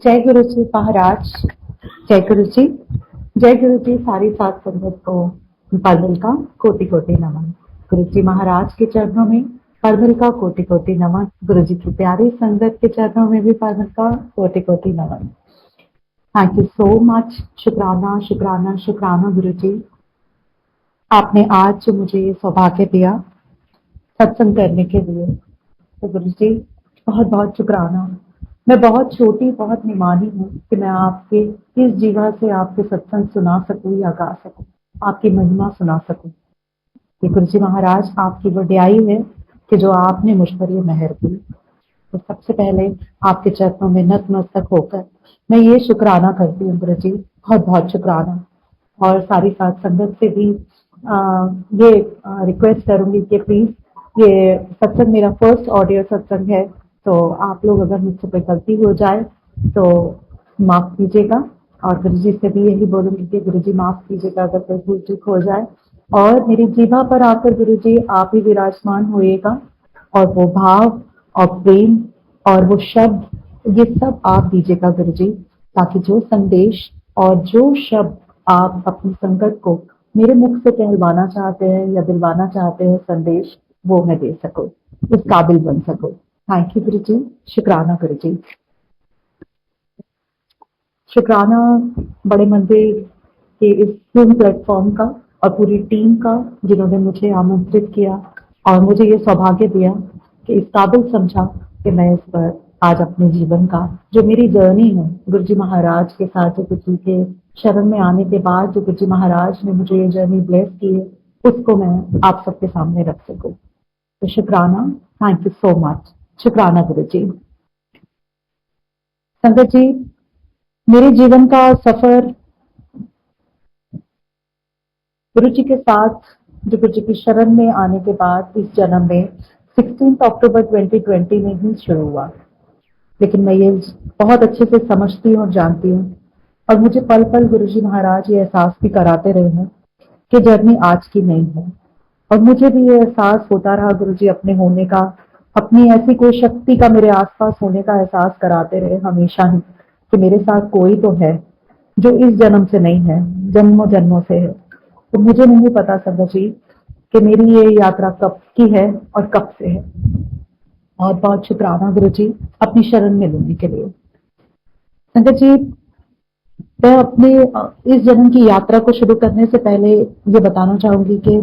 जय गुरु जी महाराज। जय गुरु जी। जय गुरु जी। सारी सात संगत को परमिल का कोटि कोटि नमन। गुरु जी महाराज के चरणों में परमिल का कोटि कोटि नमन। गुरु जी की प्यारी संगत के चरणों में भी परमिल का कोटि कोटि नमन। Thank you so much. शुक्राना शुक्राना शुक्राना गुरु जी, आपने आज जो मुझे ये सौभाग्य दिया सत्संग करने के लिए, तो गुरु जी बहुत बहुत शुक्राना। मैं बहुत छोटी, बहुत निमानी हूँ कि मैं आपके इस जीवा से आपके सत्संग सुना सकूं या गा सकूं, आपकी महिमा सुना सकूं। ये गुरु जी महाराज आपकी वड्याई है कि जो आपने मुझ पर ये मेहर की। तो सबसे पहले आपके चरणों में नतमस्तक होकर मैं ये शुक्राना करती हूँ गुरु जी, बहुत बहुत शुक्राना। और सारी साथ संगत से भी ये रिक्वेस्ट करूंगी कि प्लीज, ये सत्संग मेरा फर्स्ट ऑडियो सत्संग है, तो आप लोग अगर मुझसे कोई गलती हो जाए तो माफ कीजिएगा। और गुरु जी से भी यही बोलूंगी कि गुरु जी माफ कीजिएगा अगर कोई भूल चूक हो जाए। और मेरी जीवा पर आकर गुरु जी आप ही विराजमान होइएगा, और वो भाव और प्रेम और वो शब्द ये सब आप दीजिएगा गुरु जी, ताकि जो संदेश और जो शब्द आप अपनी संगत को मेरे मुख से कहलवाना चाहते हैं या दिलवाना चाहते हैं संदेश, वो मैं दे सकूं, इस काबिल बन सकूं। थैंक यू गुरु जी। शुक्राना गुरु जी। शुक्राना बड़े मंदिर के इस जूम प्लेटफॉर्म का और पूरी टीम का, जिन्होंने मुझे आमंत्रित किया और मुझे ये सौभाग्य दिया कि इस काबिल समझा कि मैं इस पर आज अपने जीवन का जो मेरी जर्नी है गुरु जी महाराज के साथ, जो गुरु जी के शरण में आने के बाद जो गुरु जी महाराज ने मुझे ये जर्नी ब्लेस की है, उसको मैं आप सबके सामने रख सकूं। तो शुक्राना, थैंक यू सो मच। शुक्राना गुरु जी। संगत जी, मेरे जीवन का सफर गुरु जी के साथ, जो गुरु जी की शरण में आने के बाद इस जन्म में 16 अक्टूबर 2020 में ही शुरू हुआ। लेकिन मैं ये बहुत अच्छे से समझती हूँ और जानती हूँ, और मुझे पल पल गुरु जी महाराज ये एहसास भी कराते रहे हैं कि जर्नी आज की नहीं है। और मुझे भी ये एहसास होता रहा गुरु जी अपने होने का, अपनी ऐसी कोई शक्ति का मेरे आसपास होने का एहसास कराते रहे हमेशा ही, कि मेरे साथ कोई तो है जो इस जन्म से नहीं है, जन्मों जन्मों से है। तो मुझे नहीं पता संगत जी कि मेरी ये यात्रा कब की है और कब से है। बहुत बहुत शुक्राना गुरु जी अपनी शरण में लेने के लिए। संगत जी, मैं अपने इस जन्म की यात्रा को शुरू करने से पहले ये बताना चाहूंगी कि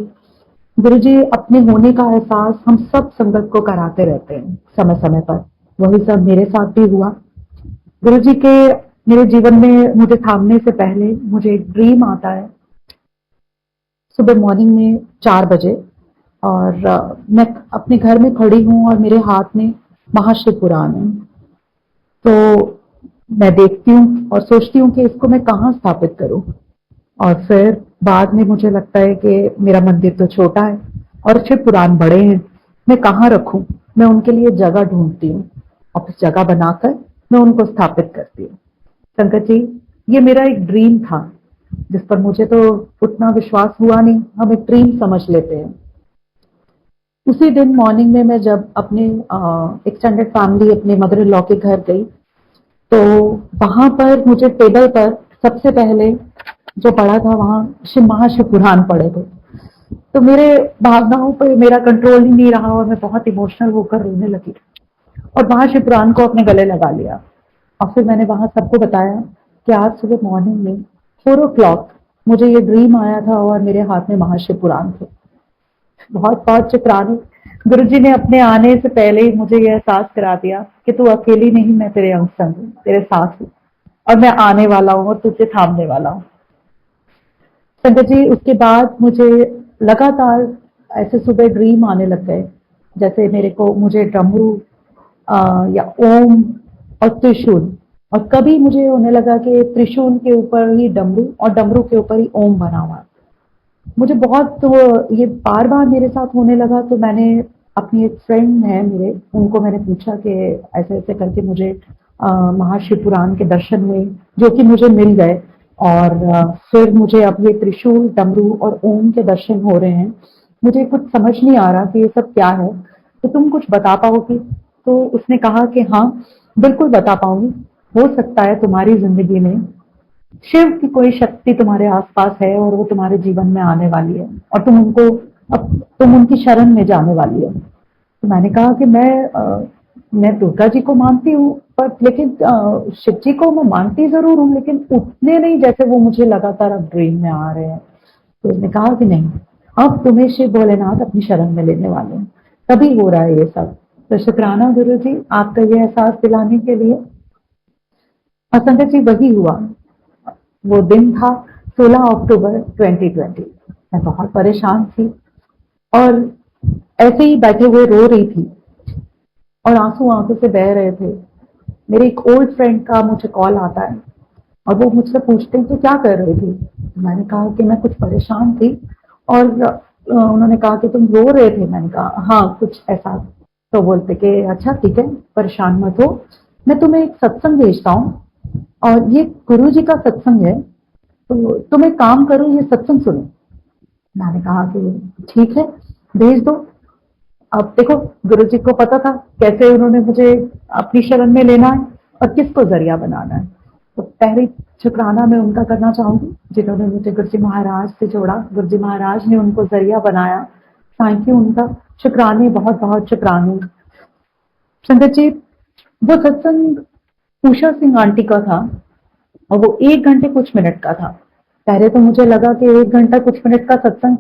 गुरु जी अपने होने का एहसास हम सब संगत को कराते रहते हैं समय समय पर। वही सब मेरे साथ भी हुआ। गुरु जी के मेरे जीवन में मुझे थामने से पहले मुझे एक ड्रीम आता है सुबह मॉर्निंग में 4 बजे, और मैं अपने घर में खड़ी हूँ और मेरे हाथ में महाशिव पुराण है। तो मैं देखती हूँ और सोचती हूँ कि इसको मैं कहाँ स्थापित करूँ। और फिर बाद में मुझे लगता है कि मेरा मंदिर तो छोटा है और शिव पुराण बड़े हैं, मैं कहाँ रखूँ। मैं उनके लिए जगह ढूंढती हूँ और फिर जगह बनाकर मैं उनको स्थापित करती हूँ। संगत जी, ये मेरा एक ड्रीम था जिस पर मुझे तो उतना विश्वास हुआ नहीं, हम एक ड्रीम समझ लेते हैं। उसी दिन मॉर्निंग में मैं जब अपने एक्सटेंडेड फैमिली अपने मदर इन लॉ के घर गई, तो वहां पर मुझे टेबल पर सबसे पहले जो पड़ा था वहां महाशिव पुराण पड़े थे। तो मेरे भावनाओं पर मेरा कंट्रोल ही नहीं रहा और मैं बहुत इमोशनल होकर रोने लगी और महाशिव पुराण को अपने गले लगा लिया। और फिर मैंने वहां सबको बताया कि आज सुबह मॉर्निंग में 4 o'clock मुझे ये ड्रीम आया था और मेरे हाथ में महाशिव पुराण थे। बहुत बहुत शुक्राना, गुरु जी ने अपने आने से पहले ही मुझे ये एहसास करा दिया कि तू अकेली नहीं, मैं तेरे अंग संग हूँ, तेरे साथ हूँ, और मैं आने वाला हूँ और तुझे थामने वाला हूँ। संगत जी, उसके बाद मुझे लगातार ऐसे सुबह ड्रीम आने लग गए, जैसे मुझे डमरू या ओम और त्रिशूल, और कभी मुझे होने लगा कि त्रिशूल के ऊपर ही डमरू और डमरू के ऊपर ही ओम बना हुआ। मुझे बहुत तो ये बार बार मेरे साथ होने लगा। तो मैंने अपनी एक फ्रेंड है मेरे, उनको मैंने पूछा कि ऐसे ऐसे करके मुझे महाशिव पुराण के दर्शन हुए, जो कि मुझे मिल गए। और फिर मुझे अब ये त्रिशूल, डमरू और ओम के दर्शन हो रहे हैं। मुझे कुछ समझ नहीं आ रहा कि ये सब क्या है, तो तुम कुछ बता पाओगी? तो उसने कहा कि हाँ बिल्कुल बता पाऊंगी। हो सकता है तुम्हारी जिंदगी में शिव की कोई शक्ति तुम्हारे आसपास है और वो तुम्हारे जीवन में आने वाली है और अब तुम उनकी शरण में जाने वाली हो। तो मैंने कहा कि मैं दुर्गा जी को मानती हूँ, पर लेकिन शिव जी को मैं मानती जरूर हूँ, लेकिन उतने नहीं जैसे वो मुझे लगातार अब ड्रीम में आ रहे हैं। तो उसने कहा कि नहीं, अब तुम्हें शिव भोलेनाथ अपनी शरण में लेने वाले हैं, तभी हो रहा है ये सब। तो शुक्राना गुरु जी आपका ये एहसास दिलाने के लिए। और संगत जी वही हुआ। वो दिन था 16 अक्टूबर 2020। मैं बहुत परेशान थी और ऐसे ही बैठे हुए रो रही थी और आंसू आंखों से बह रहे थे। मेरे एक ओल्ड फ्रेंड का मुझे कॉल आता है और वो मुझसे पूछते हैं कि क्या कर रही थी। मैंने कहा कि मैं कुछ परेशान थी और उन्होंने कहा कि तुम रो रहे थे। मैंने कहा हाँ कुछ ऐसा। तो बोलते कि अच्छा ठीक है, परेशान मत हो, मैं तुम्हें एक सत्संग भेजता हूँ और ये गुरु जी का सत्संग है, तो तुम एक काम करो, ये सत्संग सुनो। मैंने कहा कि ठीक है, भेज दो। अब देखो, गुरु जी को पता था कैसे उन्होंने मुझे अपनी शरण में लेना है और किसको जरिया बनाना है। तो पहले शुक्राना मैं उनका करना चाहूंगी जिन्होंने मुझे गुरु जी महाराज से जोड़ा। गुरु जी महाराज ने उनको जरिया बनाया। थैंक यू उनका, शुक्राने, बहुत बहुत शुक्राने। संगत जी वो सत्संग उषा सिंह आंटी का था और वो 1 घंटे कुछ मिनट का था। पहले तो मुझे लगा कि 1 घंटा कुछ मिनट का सत्संग,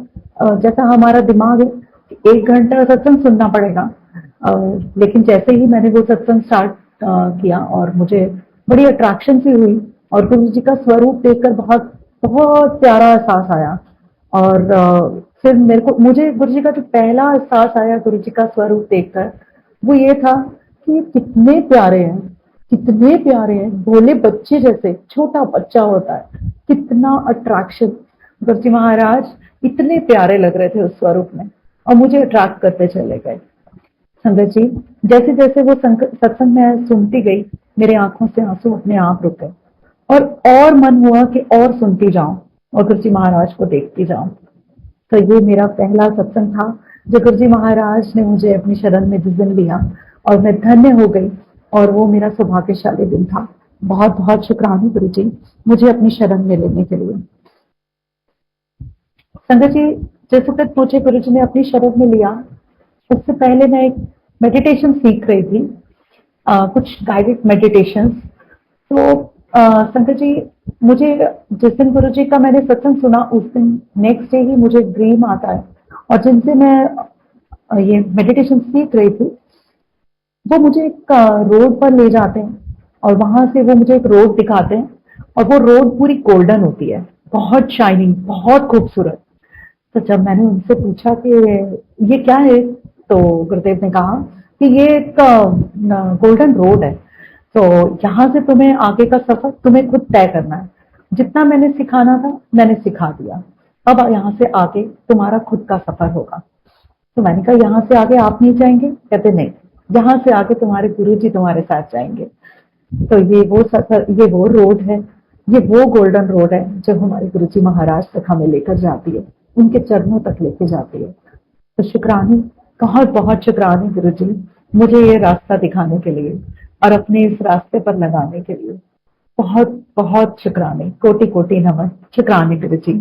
जैसा हमारा दिमाग है, 1 घंटा सत्संग सुनना पड़ेगा। अ, लेकिन जैसे ही मैंने वो सत्संग स्टार्ट किया और मुझे बड़ी अट्रैक्शन सी हुई और गुरु जी का स्वरूप देखकर बहुत बहुत प्यारा एहसास आया। और फिर मुझे गुरु जी का जो पहला एहसास आया गुरु जी का स्वरूप देखकर, वो ये था कि ये कितने प्यारे हैं, कितने प्यारे हैं, भोले बच्चे जैसे, छोटा बच्चा होता है, कितना अट्रैक्शन। गुरु जी महाराज इतने प्यारे लग रहे थे उस स्वरूप में और मुझे अट्रैक्ट करते चले गए। संगत जी जैसे जैसे वो सत्संग में सुनती गई, मेरे आंखों से आंसू अपने आप रुक गए और मन हुआ कि और सुनती जाऊं और गुरु जी महाराज को देखती जाऊं। तो ये मेरा पहला सत्संग था जो गुरु जी महाराज ने मुझे अपनी शरण में जिस दिन लिया और मैं धन्य हो गई और वो मेरा सौभाग्यशाली दिन था। बहुत बहुत शुक्राना गुरु जी मुझे अपनी शरण में लेने के लिए। संगत जी जैसे तक मुझे गुरु जी ने अपनी शरण में लिया, उससे पहले मैं एक मेडिटेशन सीख रही थी, कुछ गाइडेड मेडिटेशंस। तो संगत जी मुझे जिस दिन गुरु जी का मैंने सत्संग सुना उस दिन नेक्स्ट डे ही मुझे ड्रीम आता है और जिनसे मैं ये मेडिटेशन सीख रही थी वो मुझे एक रोड पर ले जाते हैं और वहां से वो मुझे एक रोड दिखाते हैं और वो रोड पूरी गोल्डन होती है, बहुत शाइनिंग, बहुत खूबसूरत। तो जब मैंने उनसे पूछा कि ये क्या है, तो गुरुदेव ने कहा कि ये एक गोल्डन रोड है, तो यहाँ से तुम्हें आगे का सफर तुम्हें खुद तय करना है। जितना मैंने सिखाना था मैंने सिखा दिया, अब यहाँ से आगे तुम्हारा खुद का सफर होगा। तो मैंने कहा यहाँ से आगे आप नहीं जाएंगे? कहते नहीं, यहाँ से आगे तुम्हारे गुरु जी तुम्हारे साथ जाएंगे। तो ये वो सफर, ये वो रोड है, ये वो गोल्डन रोड है जो हमारे गुरु जी महाराज तक हमें लेकर जाती है, उनके चरणों तक लेके जाती है। तो शुक्रानी, बहुत बहुत शुक्रानी गुरु जी मुझे ये रास्ता दिखाने के लिए और अपने इस रास्ते पर लगाने के लिए। बहुत बहुत शुक्रानी, कोटि कोटि नमन। शुक्रानी गुरु जी।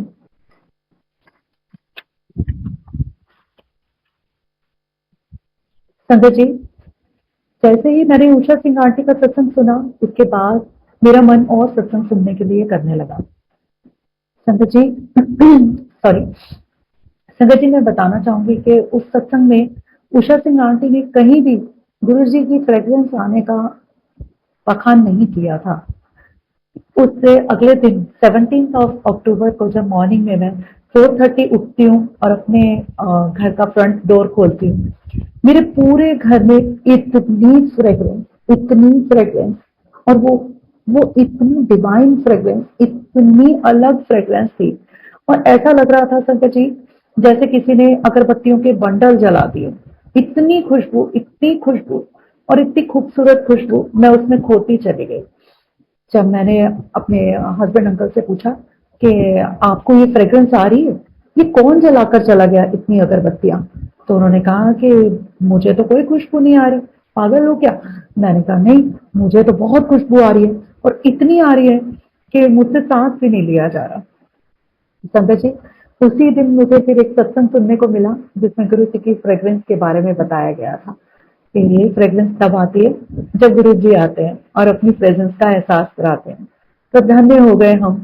संगत जी जैसे ही मैंने उषा सिंह आंटी का सत्संग सुना, उसके बाद मेरा मन और सत्संग सुनने के लिए करने लगा। संगत जी सॉरी, संगत जी मैं बताना चाहूंगी कि उस सत्संग में उषा सिंह आंटी ने कहीं भी गुरु जी की फ्रेग्रेंस आने का बखान नहीं किया था। उससे अगले दिन 17 अक्टूबर को जब मॉर्निंग में मैं 4:30 उठती हूँ और अपने घर का फ्रंट डोर खोलती हूँ, मेरे पूरे घर में इतनी फ्रेग्रेंस, और वो इतनी डिवाइन फ्रेग्रेंस, इतनी अलग फ्रेग्रेंस थी। और ऐसा लग रहा था संकट जी जैसे किसी ने अगरबत्तियों के बंडल जला दिए। इतनी खुशबू, इतनी खुशबू और इतनी खूबसूरत खुशबू, मैं उसमें खोती चली गई। जब मैंने अपने हस्बैंड अंकल से पूछा कि आपको ये फ्रेग्रेंस आ रही है, ये कौन जलाकर चला गया इतनी अगरबत्तियां, तो उन्होंने कहा कि मुझे तो कोई खुशबू नहीं आ रही। पागल हो क्या? मैंने कहा नहीं, मुझे तो बहुत खुशबू आ रही है और इतनी आ रही है कि मुझसे सांस भी नहीं लिया जा रहा। संगत जी, उसी दिन मुझे फिर एक सत्संग सुनने को मिला जिसमें गुरु जी की फ्रेग्रेंस के बारे में बताया गया था कि ये फ्रेग्रेंस तब आती है जब गुरु जी आते हैं और अपनी प्रेजेंस का एहसास कराते हैं। तो धन्य हो गए हम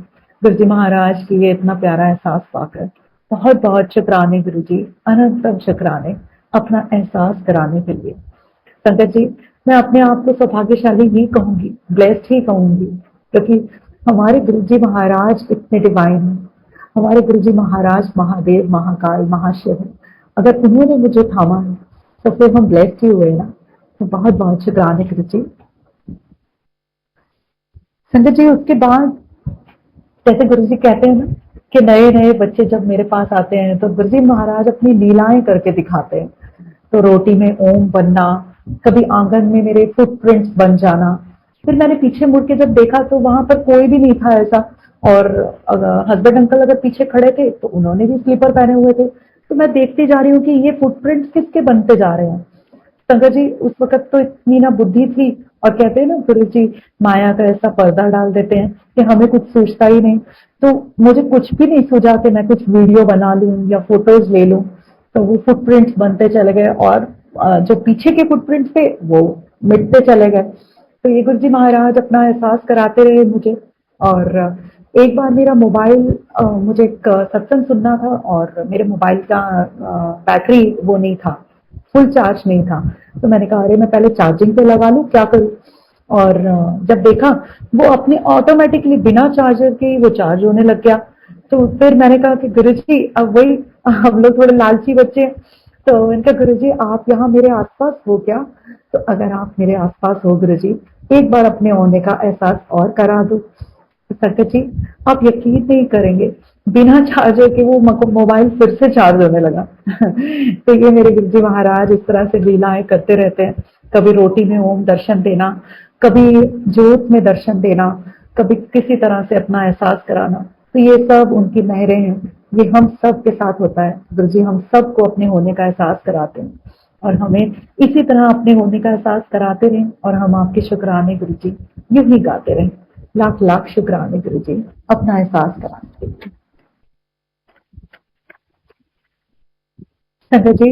गुरु जी महाराज की ये इतना प्यारा एहसास पाकर। बहुत बहुत शुक्राने गुरु जी, अनंतम शुक्राने अपना एहसास कराने के लिए। संगत जी, मैं अपने आप को सौभाग्यशाली ही कहूंगी, ब्लेस्ड ही कहूंगी, क्योंकि हमारे गुरु जी महाराज इतने डिवाइन हैं। हमारे गुरु जी महाराज महादेव, महाकाल, महाशिव हैं। अगर उन्होंने मुझे थामा है तो फिर हम ब्लेस्ड ही हुए ना। तो बहुत बहुत शुक्राने गुरु जी। संगत जी, उसके बाद जैसे गुरु जी कहते हैं ना कि नए नए बच्चे जब मेरे पास आते हैं तो गुरु जी महाराज अपनी लीलाएं करके दिखाते हैं। तो रोटी में ओम बनना, कभी आंगन में मेरे फुटप्रिंट्स बन जाना। फिर मैंने पीछे मुड़ के जब देखा तो वहां पर कोई भी नहीं था ऐसा। और हस्बैंड अंकल अगर पीछे खड़े थे तो उन्होंने भी स्लीपर पहने हुए थे। तो मैं देखती जा रही हूँ कि ये फुटप्रिंट्स किसके बनते जा रहे हैं। संगत जी, उस वक्त तो इतनी ना बुद्धि थी, और कहते हैं ना गुरु जी माया का ऐसा पर्दा डाल देते हैं कि हमें कुछ सूझता ही नहीं। तो मुझे कुछ भी नहीं सूझा कि मैं कुछ वीडियो बना लूं या फोटोज ले लूं। तो वो फुटप्रिंट्स बनते चले गए और जो पीछे के फुटप्रिंट्स थे वो मिटते चले गए। तो ये गुरु जी महाराज अपना एहसास कराते रहे मुझे। और एक बार मेरा मोबाइल, मुझे एक सत्संग सुनना था और मेरे मोबाइल का बैटरी वो नहीं था, फुल चार्ज नहीं था। तो मैंने कहा अरे मैं पहले चार्जिंग पे लगा लूं, क्या करूं। और जब देखा वो अपने ऑटोमेटिकली बिना चार्जर के ही वो चार्ज होने लग गया। तो फिर मैंने कहा कि गुरुजी, अब वही हम लोग थोड़े लालची बच्चे हैं। तो इनका गुरुजी आप यहाँ मेरे आसपास हो क्या? तो अगर आप मेरे आसपास हो गुरुजी, एक बार अपने होने का एहसास और करा दो। तो संकट जी, आप यकीन नहीं करेंगे, बिना चार्जर के वो मोबाइल फिर से चार्ज होने लगा। तो ये मेरे गुरुजी महाराज इस तरह से लीलाएं करते रहते हैं। कभी रोटी में ओम दर्शन देना, कभी ज्योत में दर्शन देना, कभी किसी तरह से अपना एहसास कराना। तो ये सब उनकी मेहरें हैं। ये हम सब के साथ होता है गुरुजी, हम सबको अपने होने का एहसास कराते हैं और हमें इसी तरह अपने होने का एहसास कराते रहें और हम आपके शुक्राने गुरुजी यूं ही गाते रहें। लाख लाख शुक्राने गुरुजी अपना एहसास कराने के लिए। संगत जी,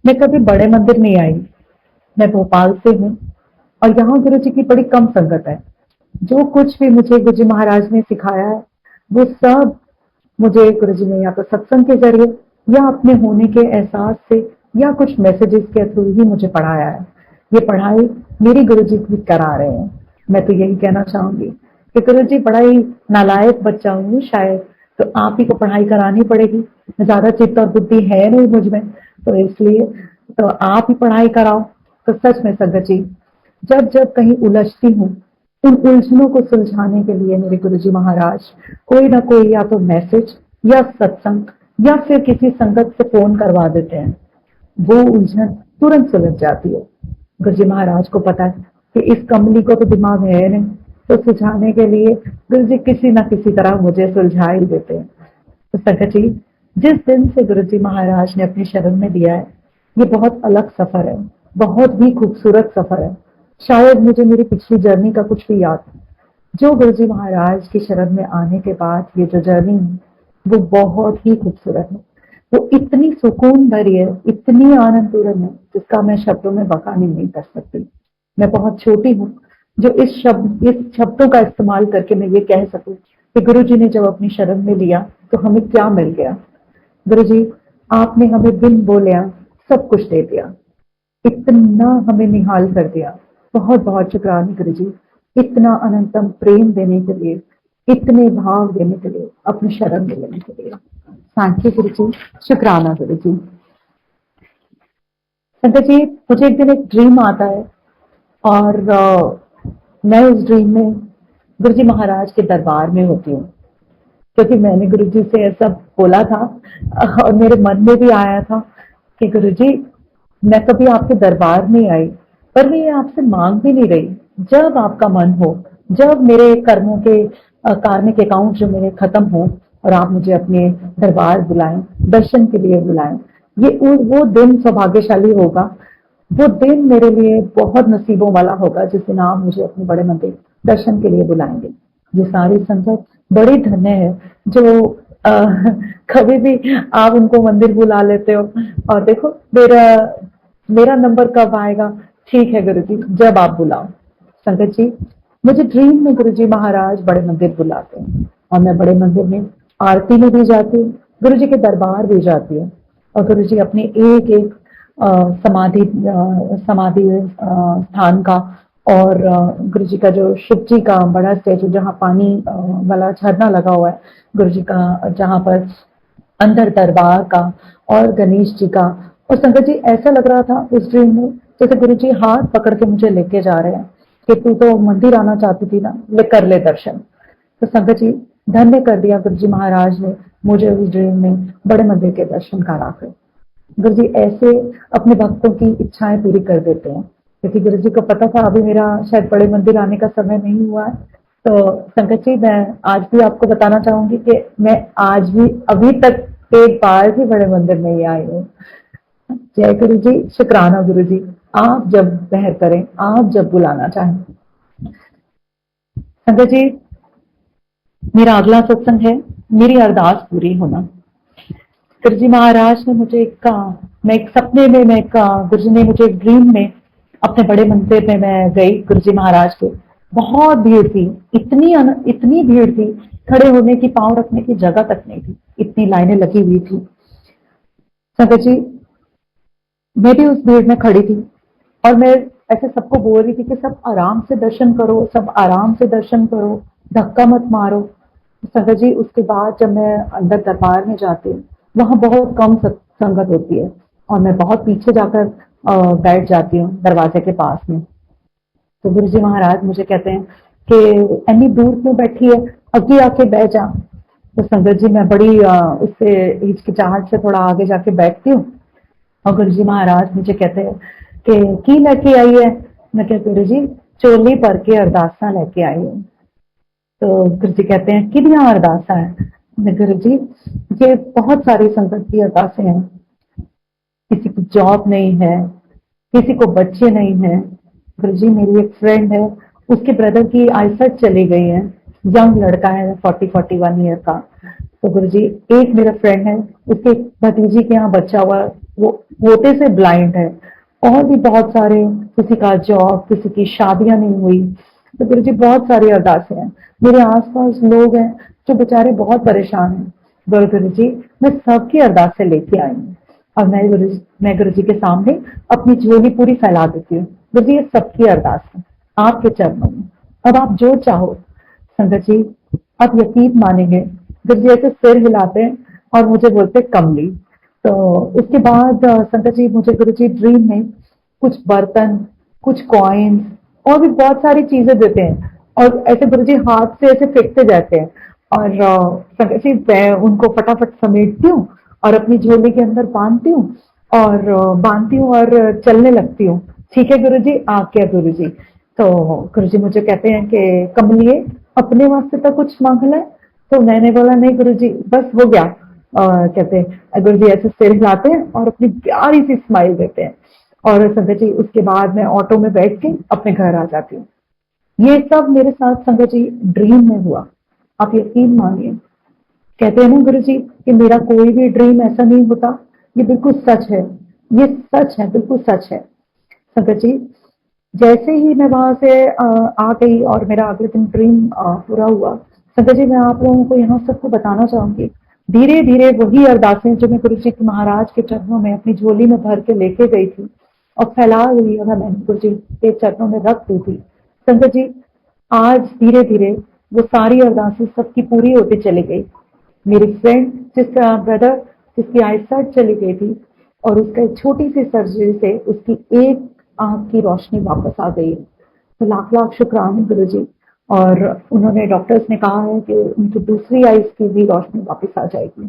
मैं कभी बड़े मंदिर नहीं आई। मैं भोपाल से हूँ और यहाँ गुरु जी की बड़ी कम संगत है। जो कुछ भी मुझे गुरु जी महाराज ने सिखाया है वो सब मुझे गुरु जी ने या तो सत्संग के जरिए या अपने होने के एहसास से या कुछ मैसेजेस के थ्रू ही मुझे पढ़ाया है। ये पढ़ाई मेरे गुरु जी भी करा रहे हैं। मैं तो यही कहना चाहूंगी कि गुरु जी बड़ा ही नालायक बच्चा हूँ शायद, तो आप ही को पढ़ाई करानी पड़ेगी। ज्यादा चित्त और बुद्धि है नहीं मुझ में, तो इसलिए तो आप ही पढ़ाई कराओ। तो सच में संगत जी, जब जब कहीं उलझती हूँ, उन उलझनों को सुलझाने के लिए मेरे गुरुजी महाराज कोई ना कोई या तो मैसेज या सत्संग या फिर किसी संगत से फोन करवा देते हैं। वो उलझन तुरंत सुलझ जाती है। गुरुजी महाराज को पता है कि इस कमली को तो दिमाग है नहीं, तो सुझाने के लिए गुरुजी किसी ना किसी तरह मुझे सुलझा ही देते हैं। तो संगत जी, जिस दिन से गुरुजी महाराज ने अपनी शरण में दिया है, ये बहुत अलग सफर है, बहुत ही खूबसूरत सफर है। शायद मुझे मेरी पिछली जर्नी का कुछ भी याद नहीं। जो गुरुजी महाराज की शरण में आने के बाद ये जो जर्नी है वो बहुत ही खूबसूरत है। वो इतनी सुकून भरी है, इतनी आनंदपूर्ण है, जिसका मैं शब्दों में बयान ही नहीं कर सकती। मैं बहुत छोटी हूँ जो इस शब्दों का इस्तेमाल करके मैं ये कह सकूं कि गुरु जी ने जब अपनी शरण में लिया तो हमें क्या मिल गया। गुरु जी, आपने हमें बिन बोलिया सब कुछ दे दिया, इतना हमें निहाल कर दिया। बहुत बहुत शुक्राना गुरु जी, इतना अनंतम प्रेम देने के लिए, इतने भाव देने के लिए, अपनी शरण में लेने के लिए। थैंक यू गुरु जी, शुक्राना गुरु जी। संगत जी, मुझे एक दिन एक ड्रीम आता है और मैं उस ड्रीम में गुरु जी महाराज के दरबार में होती हूँ, क्योंकि मैंने गुरु जी से ऐसा बोला था और मेरे मन में भी आया था कि गुरु जी, मैं कभी आपके दरबार नहीं आई, पर मैं ये आपसे मांग भी नहीं रही। जब आपका मन हो, जब मेरे कर्मों के कार्मिक अकाउंट जो मेरे खत्म हो और आप मुझे अपने दरबार बुलाएं, दर्शन के लिए बुलाएं, ये वो दिन सौभाग्यशाली होगा वो दिन मेरे लिए बहुत नसीबों वाला होगा जिस दिन आप मुझे अपने बड़े मंदिर दर्शन के लिए बुलाएंगे। ये सारी संगत बड़ी धन्य है जो अ, कभी भी आप उनको मंदिर बुला लेते हो। और देखो मेरा मेरा नंबर कब आएगा? ठीक है गुरुजी, जब आप बुलाओ। संगत जी, मुझे ड्रीम में गुरुजी महाराज बड़े मंदिर बुलाते हैं और मैं बड़े मंदिर में आरती में भी जाती हूँ, गुरुजी के दरबार भी जाती हूँ और गुरुजी अपने एक एक समाधि स्थान का और गुरुजी का जो शिव जी का बड़ा स्टैचू जहाँ पानी वाला झरना लगा हुआ है, गुरुजी का जहाँ पर अंदर दरबार का और गणेश जी का। और संगत जी ऐसा लग रहा था उस ड्रीम में जैसे गुरु जी हाथ पकड़ के मुझे लेके जा रहे हैं कि तू तो मंदिर आना चाहती थी ना, ले कर ले दर्शन। तो संगत जी धन्य कर दिया गुरु जी महाराज ने मुझे उस ड्रीम में बड़े मंदिर के दर्शन करा कर। गुरु जी ऐसे अपने भक्तों की इच्छाएं पूरी कर देते हैं, क्योंकि गुरु जी को पता था अभी मेरा शायद बड़े मंदिर आने का समय नहीं हुआ है। तो संगत जी मैं आज भी आपको बताना चाहूंगी कि मैं आज भी अभी तक एक बार भी बड़े मंदिर नहीं आई हूँ। जय गुरु जी, शुक्राना गुरु जी, आप जब मेहर करें, आप जब बुलाना चाहें। संगत जी मेरा अगला सत्संग है मेरी अरदास पूरी होना। गुरु जी महाराज ने मुझे मैं एक सपने में मैं गुरु जी ने मुझे एक ड्रीम में अपने बड़े मंदिर में मैं गई गुरु जी महाराज के। बहुत भीड़ थी, इतनी भीड़ थी, खड़े होने की पांव रखने की जगह तक नहीं थी, इतनी लाइनें लगी हुई थी। संगत जी मैं भी उस भीड़ में खड़ी थी और मैं ऐसे सबको बोल रही थी कि सब आराम से दर्शन करो, सब आराम से दर्शन करो, धक्का मत मारो। संगत जी उसके बाद जब मैं अंदर दरबार में जाती हूँ वहां बहुत कम संगत होती है और मैं बहुत पीछे जाकर बैठ जाती हूँ दरवाजे के पास में। तो गुरु जी महाराज मुझे कहते हैं कि इतनी दूर क्यों बैठी है, आगे आके बैठ जा। तो संगत जी मैं बड़ी उससे हिचकिचाहट से थोड़ा आगे जाके बैठती हूँ और गुरु जी महाराज मुझे कहते हैं कि की लेके आई है। मैं कहती गुरु जी चोली भर के अरदासा लेके आई हूँ। तो गुरु जी कहते हैं किनिया अरदासा है? मैं गुरु जी ये बहुत सारी संगत की अरदासें हैं, किसी को जॉब नहीं है, किसी को बच्चे नहीं है। गुरुजी मेरी एक फ्रेंड है, उसके ब्रदर की आईसाइट चली गई है, यंग लड़का है 40-41 ईयर का। तो गुरुजी एक मेरा फ्रेंड है, उसके भतीजी के यहाँ बच्चा हुआ, वो होते से ब्लाइंड है। और भी बहुत सारे, किसी का जॉब, किसी की शादियां नहीं हुई। तो गुरुजी बहुत सारी अरदासें हैं। मेरे आसपास लोग हैं जो बेचारे बहुत परेशान हैं। गुरुजी मैं सबकी अरदासें लेके आई हूँ और मैं गुरु जी के सामने अपनी झोली पूरी फैला देती हूँ। गुरु जी ये सबकी अरदास है आपके चरणों में, अब आप जो चाहो। संगत जी आप यकीन मानेंगे, गुरु जी ऐसे सिर हिलाते हैं और मुझे बोलते कमली। तो उसके बाद संगत जी मुझे गुरु जी ड्रीम में कुछ बर्तन, कुछ कॉइन्स और भी बहुत सारी चीजें देते हैं और ऐसे गुरु जी हाथ से ऐसे फेंकते जाते हैं और संगत जी मैं उनको फटाफट समेटती हूँ और अपनी झोली के अंदर बांधती हूँ और चलने लगती हूँ। ठीक है गुरुजी, आप क्या गुरुजी? तो गुरुजी मुझे कहते हैं कि कमलिए अपने वास्ते तो कुछ मांग ले। तो मैंने बोला नहीं गुरुजी बस हो गया। कहते हैं गुरुजी ऐसे सिर हिलाते हैं और अपनी प्यारी सी स्माइल देते हैं और संगत जी उसके बाद मैं ऑटो में बैठ के अपने घर आ जाती हूँ। ये सब मेरे साथ संगत जी ड्रीम में हुआ, आप यकीन मानिए। कहते हैं ना गुरु जी कि मेरा कोई भी ड्रीम ऐसा नहीं होता, ये बिल्कुल सच है, ये सच है, बिल्कुल सच है। संगत जी जैसे ही मैं वहां से आ गई और मेरा अगले दिन ड्रीम पूरा हुआ, संगत जी मैं आप लोगों को यहाँ सबको बताना चाहूंगी, धीरे धीरे वही अरदासें जो मैं गुरु जी महाराज के चरणों में अपनी झोली में भर के लेके गई थी और फैला हुई अगर मैंने गुरु जी के चरणों में रख दी थी, संगत जी आज धीरे धीरे वो सारी अरदासें सबकी पूरी होती चली गई। मेरी फ्रेंड जिसका ब्रदर जिसकी आईसाइट चली गई थी और उसका एक छोटी सी सर्जरी से उसकी एक आंख की रोशनी वापस आ गई है। तो लाख लाख शुक्राना गुरु जी। और उन्होंने डॉक्टर्स ने कहा है कि उनकी दूसरी आईज की भी रोशनी वापस आ जाएगी।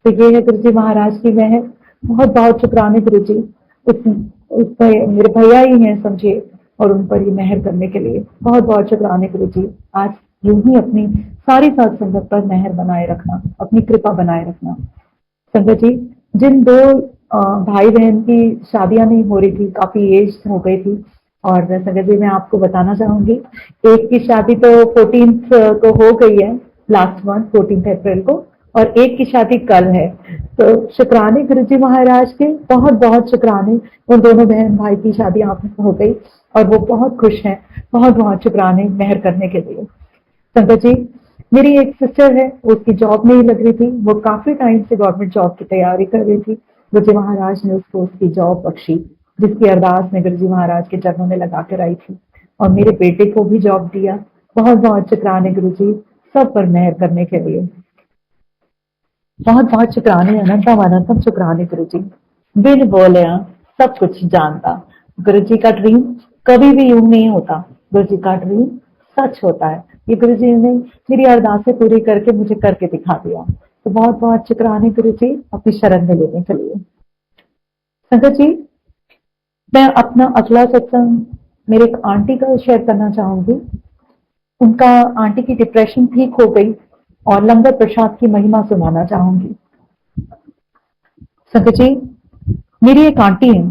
तो ये है गुरु जी महाराज की मेहर। बहुत बहुत शुक्राना गुरु जी। मेरे भैया ही हैं समझिए और उन पर ये मेहर करने के लिए बहुत बहुत शुक्राना गुरु जी। आज यूं ही अपनी सारी साथ संगत पर मेहर बनाए रखना, अपनी कृपा बनाए रखना। संगत जी जिन दो भाई बहन की शादियां नहीं हो रही थी, काफी एज हो गई थी। और संगत जी मैं आपको बताना चाहूंगी, एक की शादी तो 14th को हो गई है, लास्ट मंथ 14 अप्रैल को, और एक की शादी कल है। तो शुक्राने गुरु जी महाराज के, बहुत बहुत शुक्राने। उन दोनों बहन भाई की शादी आप हो गई और वो बहुत खुश हैं। बहुत बहुत शुक्राने मेहर करने के लिए। संगत जी, मेरी एक सिस्टर है, उसकी जॉब नहीं लग रही थी, वो काफी टाइम से गवर्नमेंट जॉब की तैयारी कर रही थी। गुरु जी महाराज ने उसको उसकी जॉब बख्शी, जिसकी अरदास मैं गुरु जी महाराज के चरणों में लगा कर आई थी। और मेरे बेटे को भी जॉब दिया। बहुत बहुत शुक्राने गुरु जी, सब पर मेहर करने के लिए। बहुत बहुत शुक्राने, अनंतम अनंतम शुक्राने गुरु जी। बिन बोले सब कुछ जानता। गुरु जी का ड्रीम कभी भी यूं नहीं होता, गुरु जी का ड्रीम सच होता है। ये गुरु जी ने मेरी अरदासें पूरी करके मुझे करके दिखा दिया। तो बहुत बहुत शुक्राने गुरु जी, अपनी शरण में लेने के लिए। संगत जी, मैं अपना अगला सत्संग मेरे एक आंटी का शेयर करना चाहूंगी। उनका, आंटी की डिप्रेशन ठीक हो गई, और लंगर प्रसाद की महिमा सुनाना चाहूंगी। संगत जी, मेरी एक आंटी है,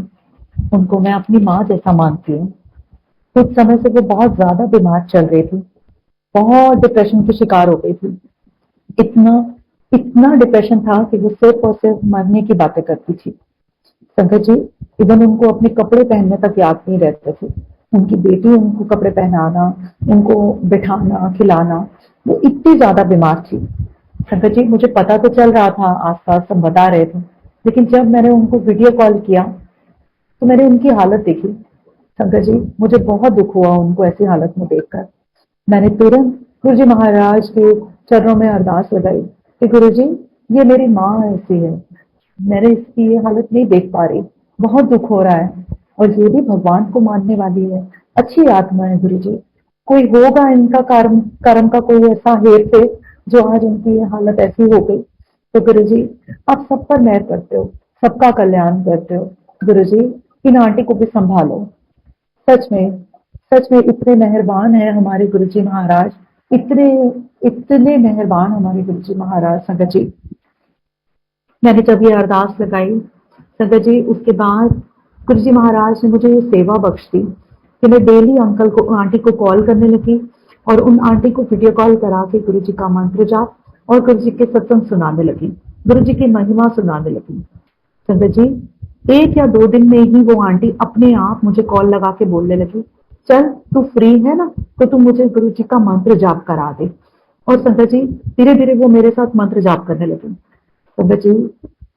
उनको मैं अपनी माँ जैसा मानती हूँ। कुछ समय से वो बहुत ज्यादा बीमार चल रही थी, बहुत डिप्रेशन की शिकार हो गई थी। इतना इतना डिप्रेशन था कि वो सिर्फ और सिर्फ मरने की बातें करती थी। संगत जी, इवन उनको अपने कपड़े पहनने तक याद नहीं रहते थे। उनकी बेटी उनको कपड़े पहनाना, उनको बिठाना, खिलाना, वो इतनी ज्यादा बीमार थी। संगत जी, मुझे पता तो चल रहा था, आसपास सब बता रहे थे, लेकिन जब मैंने उनको वीडियो कॉल किया तो मैंने उनकी हालत देखी। संगत जी, मुझे बहुत दुख हुआ उनको ऐसी हालत में देखकर। मैंने तुरंत गुरु जी महाराज के चरणों में अरदास लगाई कि गुरु जी, ये मेरी माँ ऐसी है, मैंने इसकी ये हालत नहीं देख पा रही, बहुत दुख हो रहा है, और ये भी भगवान को मानने वाली है, अच्छी आत्मा है गुरु जी। कोई होगा इनका कर्म कर्म का कोई ऐसा हेर फेर जो आज उनकी ये हालत ऐसी हो गई। तो गुरु जी, आप सब पर मेहर करते हो, सबका कल्याण करते हो। गुरु जी, इन आंटी को भी संभालो। सच में, सच में इतने मेहरबान हैं हमारे गुरु जी महाराज, इतने इतने मेहरबान हमारे गुरु जी महाराज। संगत जी, मैंने जब ये अरदास लगाई, संगत जी, उसके बाद गुरु जी महाराज ने मुझे ये सेवा बख्श दी कि मैं डेली अंकल को, आंटी को कॉल करने लगी, और उन आंटी को वीडियो कॉल करा के गुरु जी का मंत्र जाप और गुरु जी के सत्संग सुनाने लगी, गुरु जी की महिमा सुनाने लगी। संगत जी, 1 या 2 दिन में ही वो आंटी अपने आप मुझे कॉल लगा के बोलने लगी, चल तू फ्री है ना, तो तू मुझे गुरु जी का मंत्र जाप करा दे। और संगत जी, धीरे धीरे वो मेरे साथ मंत्र जाप करने लगी। संगत जी,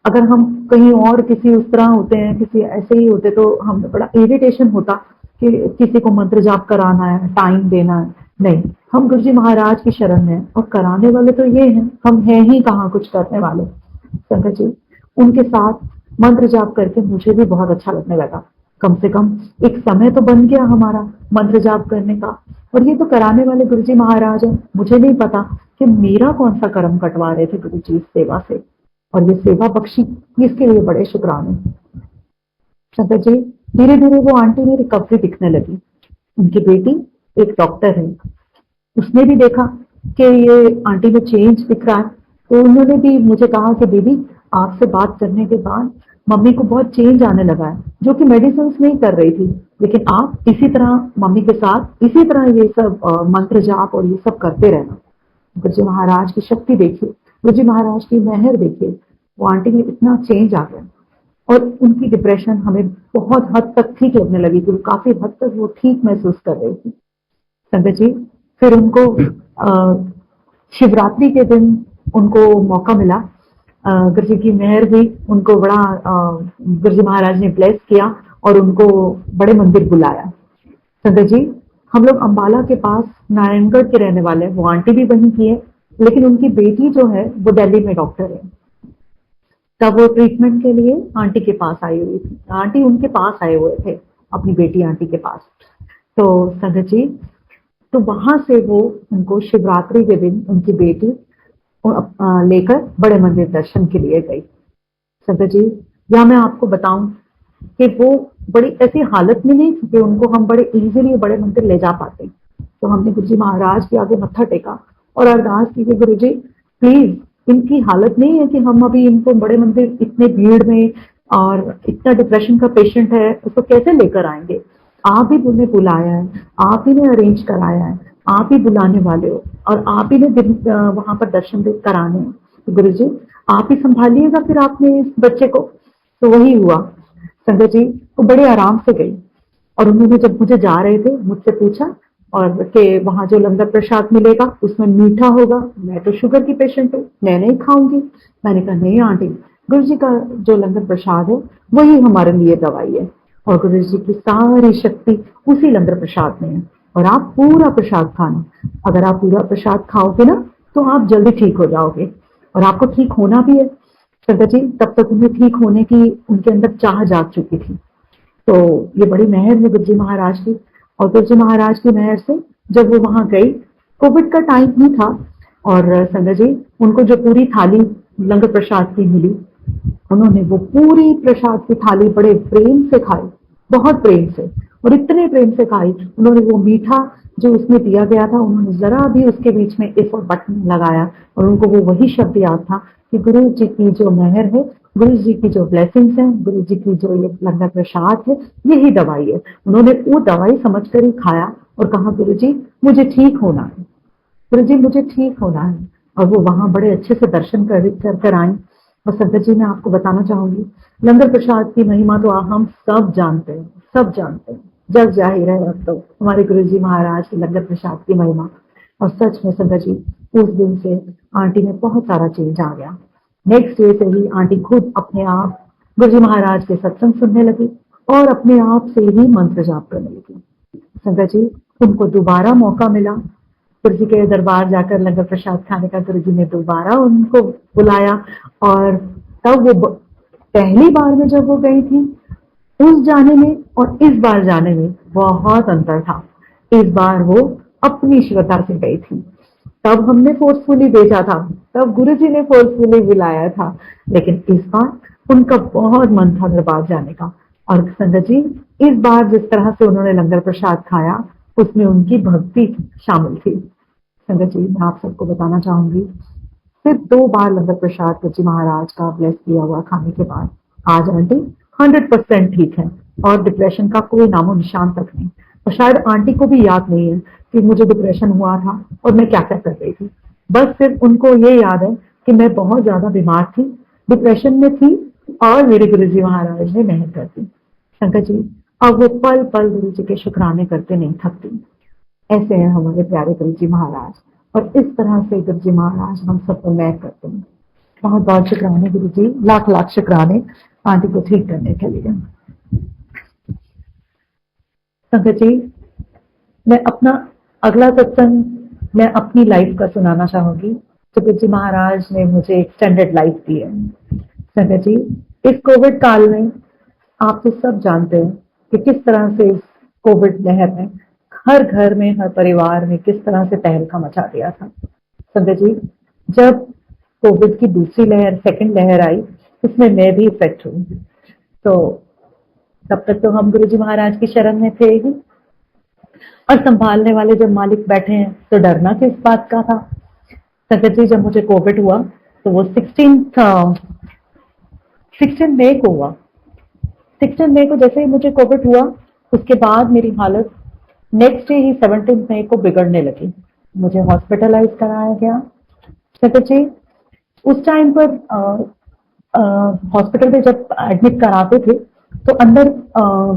अगर हम कहीं और किसी उस तरह होते हैं, किसी ऐसे ही होते, तो हमें बड़ा इरिटेशन होता कि किसी को मंत्र जाप कराना है, टाइम देना है। नहीं, हम गुरु जी महाराज की शरण में, और कराने वाले तो ये हैं, हम हैं ही कहाँ कुछ करने वाले। संगत जी, उनके साथ मंत्र जाप करके मुझे भी बहुत अच्छा लगने लगा। कम से कम एक समय तो बन गया हमारा मंत्र जाप करने का। और ये तो कराने वाले गुरु जी महाराज हैं, मुझे नहीं पता कि मेरा कौन सा कर्म कटवा रहे थे गुरु जी इस सेवा से, और ये सेवा बख्शी, इसके लिए बड़े शुक्राने। संगत जी, धीरे धीरे वो आंटी में रिकवरी दिखने लगी। उनकी बेटी एक डॉक्टर है, उसने भी देखा कि ये आंटी में चेंज दिख रहा है, तो उन्होंने भी मुझे कहा कि दीदी, आपसे बात करने के बाद मम्मी को बहुत चेंज आने लगा है, जो कि मेडिसिन नहीं कर रही थी, लेकिन आप इसी तरह मम्मी के साथ इसी तरह ये सब मंत्र जाप और ये सब करते रहना। गुरु जी महाराज की शक्ति देखिए, गुरु जी महाराज की मेहर देखिए, वो आंटी में इतना चेंज आ गया, और उनकी डिप्रेशन हमें बहुत हद तक ठीक लगने लगी, क्योंकि काफी हद तक वो ठीक महसूस कर रही थी। संगत जी, फिर उनको शिवरात्रि के दिन उनको मौका मिला, गुरु जी की मेहर हुई, उनको बड़ा गुरु जी महाराज ने ब्लेस किया और उनको बड़े मंदिर बुलाया। संगत जी, हम लोग अंबाला के पास नारायणगढ़ के रहने वाले हैं, वो आंटी भी वहीं की है, लेकिन उनकी बेटी जो है वो दिल्ली में डॉक्टर है। तब वो ट्रीटमेंट के लिए आंटी के पास आई हुई थी, आंटी उनके पास आए हुए थे, अपनी बेटी आंटी के पास। तो संगत जी, तो वहां से वो उनको शिवरात्रि के दिन उनकी बेटी लेकर बड़े मंदिर दर्शन के लिए गई। संगत जी, या मैं आपको बताऊं कि वो बड़ी ऐसी हालत में नहीं थी कि उनको हम बड़े इजीली बड़े मंदिर ले जा पाते। तो हमने गुरु जी महाराज के आगे मत्था टेका और अरदास की कि गुरु जी, प्लीज, इनकी हालत नहीं है कि हम अभी इनको बड़े मंदिर इतने भीड़ में और इतना डिप्रेशन का पेशेंट है, उसको कैसे लेकर आएंगे? आप ही ने बुलाया है, आप ही ने अरेंज कराया है, आप ही बुलाने वाले हो और आप ही ने दिन वहां पर दर्शन दे कराने हैं। तो गुरु जी आप ही संभालिएगा फिर आपने इस बच्चे को। तो वही हुआ। संगत जी वो बड़े आराम से गई और उन्होंने जब मुझे जा रहे थे मुझसे पूछा और कि वहां जो लंगर प्रसाद मिलेगा उसमें मीठा होगा। मैं तो शुगर की पेशेंट हूँ, मैं नहीं खाऊंगी। मैंने कहा नहीं आंटी, गुरु जी का जो लंगर प्रसाद है वही हमारे लिए दवाई है और गुरु जी की सारी शक्ति उसी लंगर प्रसाद में है और आप पूरा प्रसाद खाना। अगर आप पूरा प्रसाद खाओगे ना तो आप जल्दी ठीक हो जाओगे और आपको ठीक होना भी है। संगत जी तब तक उन्हें ठीक होने की उनके अंदर चाह जाग चुकी थी। तो ये बड़ी मेहर है गुरु जी महाराज की। और गुरु जी महाराज की मेहर से जब वो वहां गई, कोविड का टाइम ही था और संगत जी उनको जो पूरी थाली लंगर प्रसाद की मिली, उन्होंने वो पूरी प्रसाद की थाली बड़े प्रेम से खाई, बहुत प्रेम से। और इतने प्रेम से खाई उन्होंने वो मीठा जो उसमें दिया गया था, उन्होंने जरा भी उसके बीच में इफ और बट नहीं लगाया और उनको वो वही शब्द याद था कि गुरु जी की जो मेहर है, गुरु जी की जो ब्लेसिंग्स है, गुरु जी की जो ये लंगर प्रसाद है, यही दवाई है। उन्होंने वो दवाई समझकर ही खाया और कहा गुरु जी मुझे ठीक होना है, गुरु जी मुझे ठीक होना है। और वो वहां बड़े अच्छे से दर्शन कर आई। और संगत जी मैं आपको बताना चाहूंगी, लंगर प्रसाद की महिमा तो हम सब जानते हैं, सब जानते हैं, जग जाहिर है अब तो हमारे गुरु जी महाराज के लंगर प्रसाद की महिमा। और सच में संगत जी उस दिन से आंटी में बहुत सारा चेंज आ गया। नेक्स्ट डे से ही आंटी खुद अपने आप गुरु जी महाराज के सत्संग सुनने लगी और अपने आप से ही मंत्र जाप करने लगी। संगत जी उनको दोबारा मौका मिला गुरु जी के दरबार जाकर लंगर प्रसाद खाने का। गुरु जी ने दोबारा उनको बुलाया और तब वो पहली बार में जब वो गई थी, उस जाने में और इस बार जाने में बहुत अंतर था। इस बार वो अपनी श्रद्धा से गई थी, तब हमने फोर्सफुली भेजा था, तब गुरु जी ने फोर्सफुली बुलाया था, लेकिन इस बार उनका बहुत मन था दरबार जाने का। और संगत जी इस बार जिस तरह से उन्होंने लंगर प्रसाद खाया उसमें उनकी भक्ति शामिल थी। संगत जी मैं आप सबको बताना चाहूंगी, सिर्फ 2 बार लंगर प्रसाद गुरु जी महाराज का ब्लेस किया हुआ खाने के बाद आज आंटी 100% ठीक है और डिप्रेशन का कोई नामो निशान तक नहीं। और शायद आंटी को भी याद नहीं है कि मुझे डिप्रेशन हुआ था और मैं क्या क्या कर रही थी। बस सिर्फ उनको ये याद है कि मैं बहुत ज्यादा बीमार थी, डिप्रेशन में थी और मेरे गुरु जी महाराज ने मेहर कर दी। शंकर जी अब वो पल पल गुरु जी के शुक्राने करते नहीं थकती। ऐसे हैं हमारे प्यारे गुरु जी महाराज और इस तरह से गुरु जी महाराज हम सबको मेहर करते हैं। बहुत बहुत शुक्राने गुरु जी, लाख लाख शुक्राने आंटी को ठीक करने के लिए। संगत जी मैं अपना अगला सत्संग मैं अपनी लाइफ का सुनाना चाहूंगी। तो गुरु जी महाराज ने मुझे एक्सटेंडेड लाइफ दी है। संगत जी इस कोविड काल में आप तो सब जानते हैं कि किस तरह से इस कोविड लहर ने हर घर में हर परिवार में किस तरह से तहलका मचा दिया था। संगत जी जब कोविड की दूसरी लहर सेकंड लहर आई उसमें मैं भी इफेक्ट हुई। तो तब तक तो हम गुरु जी महाराज की शरण में थे ही और संभालने वाले जब मालिक बैठे हैं तो डरना किस बात का था। संगत जी जब मुझे कोविड हुआ तो वो 16 मई को हुआ। 16 मई को जैसे ही मुझे कोविड हुआ उसके बाद मेरी हालत नेक्स्ट डे ही 17 मई को बिगड़ने लगी। मुझे हॉस्पिटलाइज कराया गया। संगत जी उस टाइम पर हॉस्पिटल में जब एडमिट कराते थे तो अंदर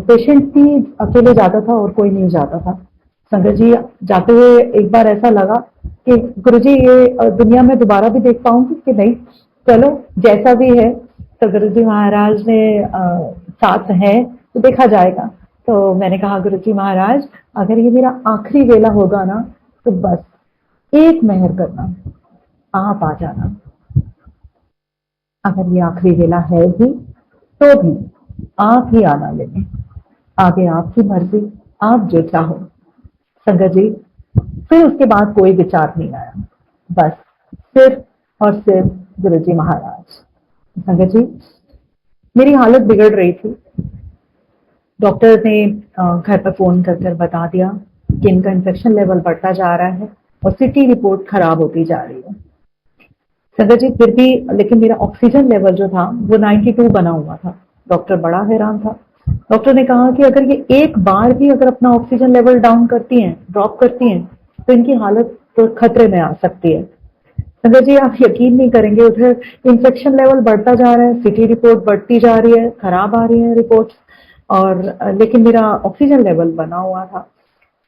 पेशेंट भी अकेले जाता था और कोई नहीं जाता था। संगत जी जाते हुए एक बार ऐसा लगा कि गुरुजी ये दुनिया में दोबारा भी देख पाऊंगी कि नहीं, चलो जैसा भी है तो गुरुजी महाराज ने साथ है तो देखा जाएगा। तो मैंने कहा गुरुजी महाराज अगर ये मेरा आखिरी वेला होगा ना तो बस एक मेहर करना, आप आ जाना। अगर ये आखिरी वेला है भी तो भी आप ही आना लेने, आगे आपकी मर्जी, आप जो चाहो। संगत जी फिर उसके बाद कोई विचार नहीं आया, बस सिर्फ और सिर्फ गुरु जी महाराज। संगत जी मेरी हालत बिगड़ रही थी। डॉक्टर ने घर पर फोन कर कर बता दिया कि इनका इन्फेक्शन लेवल बढ़ता जा रहा है और सिटी रिपोर्ट खराब होती जा रही है। संगत जी फिर भी लेकिन मेरा ऑक्सीजन लेवल जो था वो 92 बना हुआ था, डॉक्टर बड़ा हैरान था। डॉक्टर ने कहा कि अगर ये एक बार भी अगर अपना ऑक्सीजन लेवल डाउन करती हैं, ड्रॉप करती हैं, तो इनकी हालत तो खतरे में आ सकती है। संजय जी, आप यकीन नहीं करेंगे, उधर इन्फेक्शन लेवल बढ़ता जा रहा है, सिटी रिपोर्ट बढ़ती जा रही है, खराब आ रही है रिपोर्ट्स, और लेकिन मेरा ऑक्सीजन लेवल बना हुआ था।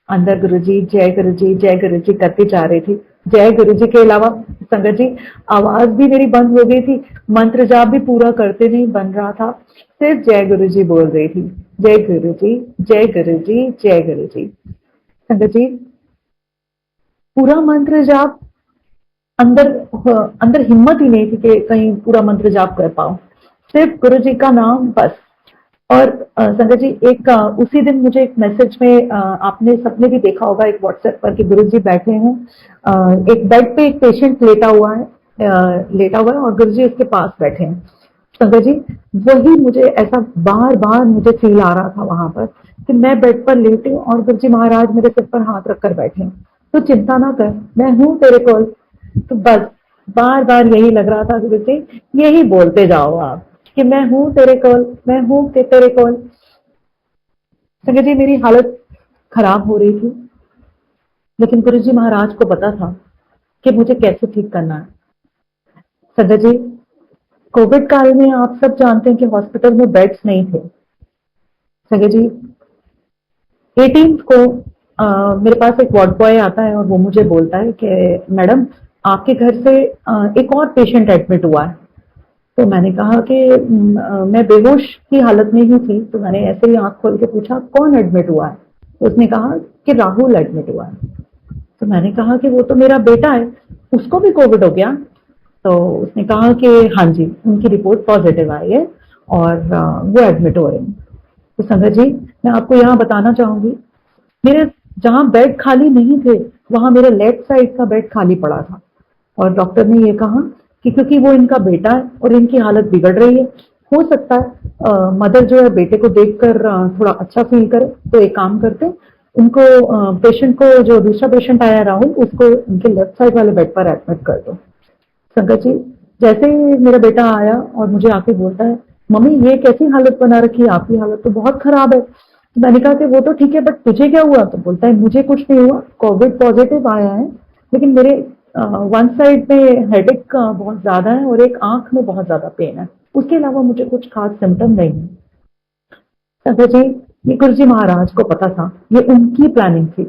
अंदर गुरुजी जय गुरुजी करती जा रही थी। जय गुरुजी के अलावा संगत जी आवाज भी मेरी बंद हो गई थी, मंत्र जाप भी पूरा करते नहीं बन रहा था, सिर्फ जय गुरुजी बोल रही थी। जय गुरुजी जय गुरुजी जय गुरुजी। संगत जी, पूरा मंत्र जाप अंदर अंदर हिम्मत ही नहीं थी कि कहीं पूरा मंत्र जाप कर पाऊं, सिर्फ गुरु जी का नाम बस। और संगत जी, एक उसी दिन मुझे एक मैसेज में आपने सबने भी देखा होगा एक व्हाट्सएप पर कि गुरु जी बैठे हैं, एक बेड पे एक पेशेंट लेटा हुआ है और गुरु जी उसके पास बैठे हैं। संगत जी, वही मुझे ऐसा बार बार मुझे फील आ रहा था वहां पर कि मैं बेड पर लेटी हूँ और गुरु जी महाराज मेरे सिर पर हाथ रखकर बैठे हैं। तो चिंता ना कर, मैं हूँ तेरे को। तो बस बार बार यही लग रहा था गुरु जी, यही बोलते जाओ आप कि मैं हूँ तेरे कोल, मैं हूँ कि तेरे कोल। संगत जी, मेरी हालत खराब हो रही थी, लेकिन गुरु जी महाराज को पता था कि मुझे कैसे ठीक करना है। संगत जी, कोविड काल में आप सब जानते हैं कि हॉस्पिटल में बेड्स नहीं थे। संगत जी, 18 को मेरे पास एक वार्ड बॉय आता है और वो मुझे बोलता है कि मैडम, आपके घर से एक और पेशेंट एडमिट हुआ है। तो मैंने कहा कि मैं बेहोश की हालत में ही थी, तो मैंने ऐसे ही आंख खोल के पूछा कौन एडमिट हुआ है। तो उसने कहा कि राहुल एडमिट हुआ है। तो मैंने कहा कि वो तो मेरा बेटा है, उसको भी कोविड हो गया। तो उसने कहा कि हाँ जी, उनकी रिपोर्ट पॉजिटिव आई है और वो एडमिट हो रहे हैं। तो संगत जी, मैं आपको यहाँ बताना चाहूंगी, मेरे जहां बेड खाली नहीं थे वहां मेरे लेफ्ट साइड का बेड खाली पड़ा था, और डॉक्टर ने ये कहा कि क्योंकि वो इनका बेटा है और इनकी हालत बिगड़ रही है, हो सकता है मदर जो है बेटे को देखकर थोड़ा अच्छा फील करे, तो एक काम करते हैं, उनको पेशेंट को, जो दूसरा पेशेंट आया राहुल, उसको उनके लेफ्ट साइड वाले बेड पर एडमिट कर दो। संगत जी, जैसे ही मेरा बेटा आया और मुझे आके बोलता है, मम्मी ये कैसी हालत बना रखी है, आपकी हालत तो बहुत खराब है। तो मैंने कहा कि वो तो ठीक है, बट तुझे क्या हुआ? तो बोलता है मुझे कुछ नहीं हुआ, कोविड पॉजिटिव आया है, लेकिन मेरे वन साइड में हेडेक बहुत ज्यादा है और एक आंख में बहुत ज्यादा पेन है, उसके अलावा मुझे कुछ खास सिम्टम नहीं है। संगत जी, ये गुरु जी महाराज को पता था, ये उनकी प्लानिंग थी।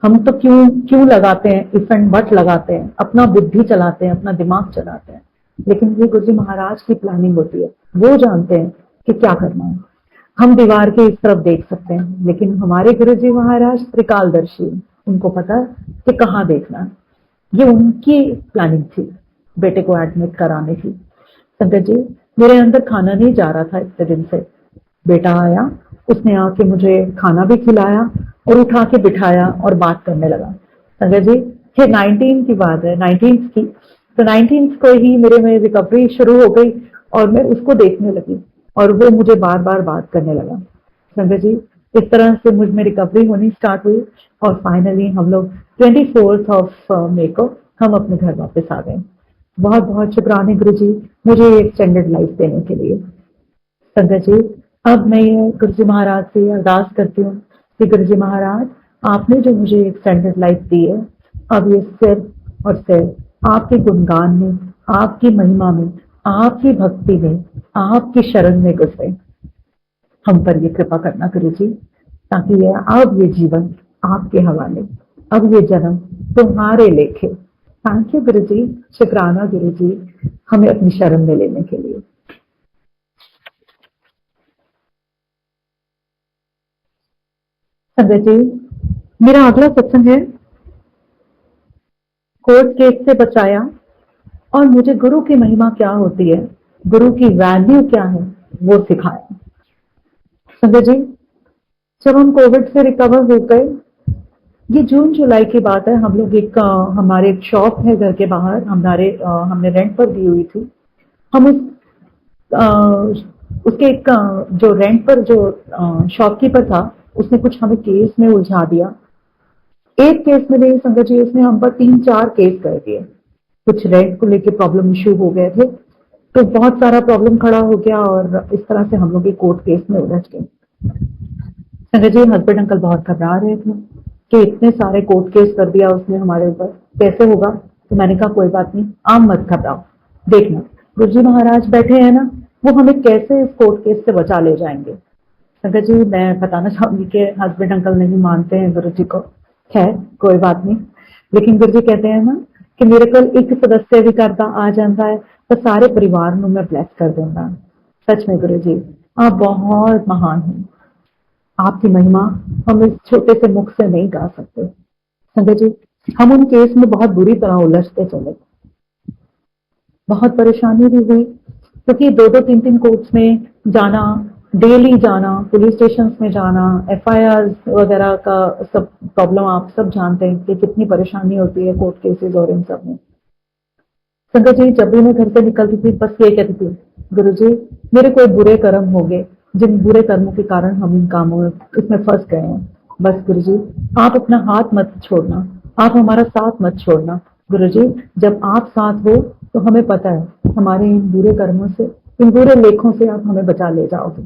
हम तो क्यों क्यों लगाते हैं, इफ एंड बट लगाते हैं, अपना बुद्धि चलाते हैं, अपना दिमाग चलाते हैं, लेकिन ये गुरु जी महाराज की प्लानिंग होती है। वो जानते हैं कि क्या करना है। हम दीवार के इस तरफ देख सकते हैं, लेकिन हमारे गुरु जी महाराज त्रिकालदर्शी हैं, उनको पता है कि कहाँ देखना है। ये उनकी प्लानिंग थी, बेटे को एडमिट कराने की। संगत जी, मेरे अंदर खाना नहीं जा रहा था इतने दिन से। बेटा आया, उसने आके मुझे खाना भी खिलाया और उठा के बिठाया और बात करने लगा। संगत जी, ये 19 की बात है, 19 की। तो 19 को ही मेरे में रिकवरी शुरू हो गई और मैं उसको देखने लगी और वो मुझे बार बार बात करने लगा। संगत जी, इस तरह से मुझ में रिकवरी होनी स्टार्ट हुई और फाइनली हम लोग 24 ऑफ मई को हम अपने घर वापस आ गए। बहुत बहुत शुक्राने गुरु जी, मुझे एक एक्सटेंडेड लाइफ देने के लिए। संगत जी, अब मैं ये गुरु जी महाराज से अरदास करती हूँ कि गुरु जी महाराज, आपने जो मुझे एक्सटेंडेड लाइफ दी है, अब ये सिर्फ और सिर्फ आपके गुणगान में, आपकी महिमा में, आपकी भक्ति में, आपकी शरण में गुजरे। हम पर ये कृपा करना गुरु जी, ताकि ये अब ये जीवन आपके हवाले, अब ये जन्म तुम्हारे लेखे। थैंक यू गुरु जी, शुक्राना गुरु जी, हमें अपनी शरण में लेने के लिए। संगत जी, मेरा अगला सत्संग है कोर्ट केस से बचाया और मुझे गुरु की महिमा क्या होती है, गुरु की वैल्यू क्या है, वो सिखाया। संगत जी, जब हम कोविड से रिकवर हो गए, ये जून जुलाई की बात है, हम लोग हमारे एक शॉप है घर के बाहर, हमने रेंट पर दी हुई थी। हम उसके एक जो रेंट पर जो शॉपकीपर था, उसने कुछ हमें केस में उलझा दिया। एक केस में नहीं संगत जी, उसने हम पर 3-4 केस कर दिए। कुछ रेंट को लेके प्रॉब्लम इश्यू हो गए थे, तो बहुत सारा प्रॉब्लम खड़ा हो गया और इस तरह से हम लोग एक कोर्ट केस में उलझ गए। संजय जी, हस्बैंड अंकल बहुत घबरा रहे थे कि इतने सारे कोर्ट केस कर दिया उसने हमारे ऊपर, कैसे होगा। तो मैंने कहा कोई बात नहीं, आप मत घबराओ, देखना गुरु जी महाराज बैठे हैं ना, वो हमें कैसे इस कोर्ट केस से बचा ले जाएंगे। संजय जी, मैं बताना चाहूंगी कि हस्बैंड अंकल नहीं मानते हैं गुरु जी को। खैर कोई बात नहीं, लेकिन गुरु जी कहते हैं ना कि मेरे को एक सदस्य भी करता आ जाता है तो सारे परिवार में मैं ब्लेस कर दूंगा। सच में गुरु जी, आप बहुत महान हैं, आपकी महिमा हम इस छोटे से मुख से नहीं गा सकते। संजय जी, हम उन केस में बहुत बुरी तरह उलझते चले, बहुत परेशानी भी हुई, क्योंकि दो दो तीन तीन कोर्ट्स में जाना, डेली जाना, पुलिस स्टेशन में जाना, एफआईआर वगैरह का सब प्रॉब्लम आप सब जानते हैं कि कितनी परेशानी होती है कोर्ट केसेस और इन सब में। संजय जी, जब भी मैं घर से निकलती थी बस ये कहती थी, गुरु जी मेरे कोई बुरे कर्म हो गए, जिन बुरे कर्मों के कारण हम इन कामों में इसमें फंस गए हैं। बस गुरु जी, आप अपना हाथ मत छोड़ना, आप हमारा साथ मत छोड़ना। गुरु जी, जब आप साथ हो तो हमें पता है हमारे इन बुरे कर्मों से, इन बुरे लेखों से आप हमें बचा ले जाओगे।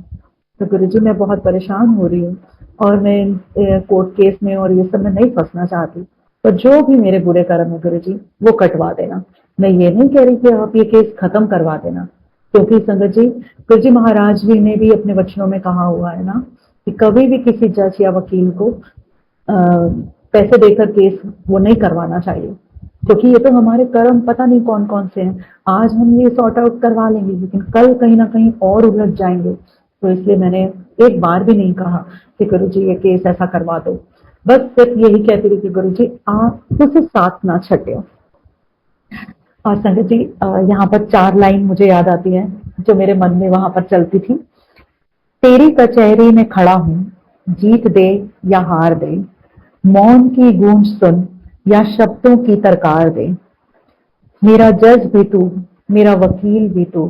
तो गुरु जी, मैं बहुत परेशान हो रही हूँ और मैं कोर्ट केस में और ये सब में नहीं फंसना चाहती, पर जो भी मेरे बुरे कर्म है गुरु जी वो कटवा देना। मैं ये नहीं कह रही कि आप ये केस खत्म करवा देना, क्योंकि संगत जी, गुरु जी महाराज जी ने भी अपने वचनों में कहा हुआ है ना कि कभी भी किसी जज या वकील को पैसे देकर केस वो नहीं करवाना चाहिए, क्योंकि ये तो हमारे कर्म पता नहीं कौन कौन से हैं। आज हम ये सॉर्ट आउट करवा लेंगे लेकिन कल कहीं ना कहीं और उलझ जाएंगे। तो इसलिए मैंने एक बार भी नहीं कहा कि गुरु जी ये केस ऐसा करवा दो, बस सिर्फ यही कहती रही कि गुरु जी आप उसे साथ ना छटियो। और संगत जी, यहाँ पर 4 लाइन मुझे याद आती है जो मेरे मन में वहां पर चलती थी। तेरी कचहरी में खड़ा हूं, जीत दे या हार दे, मौन की गूंज सुन या शब्दों की तरकार दे। मेरा जज भी तू, मेरा वकील भी तू,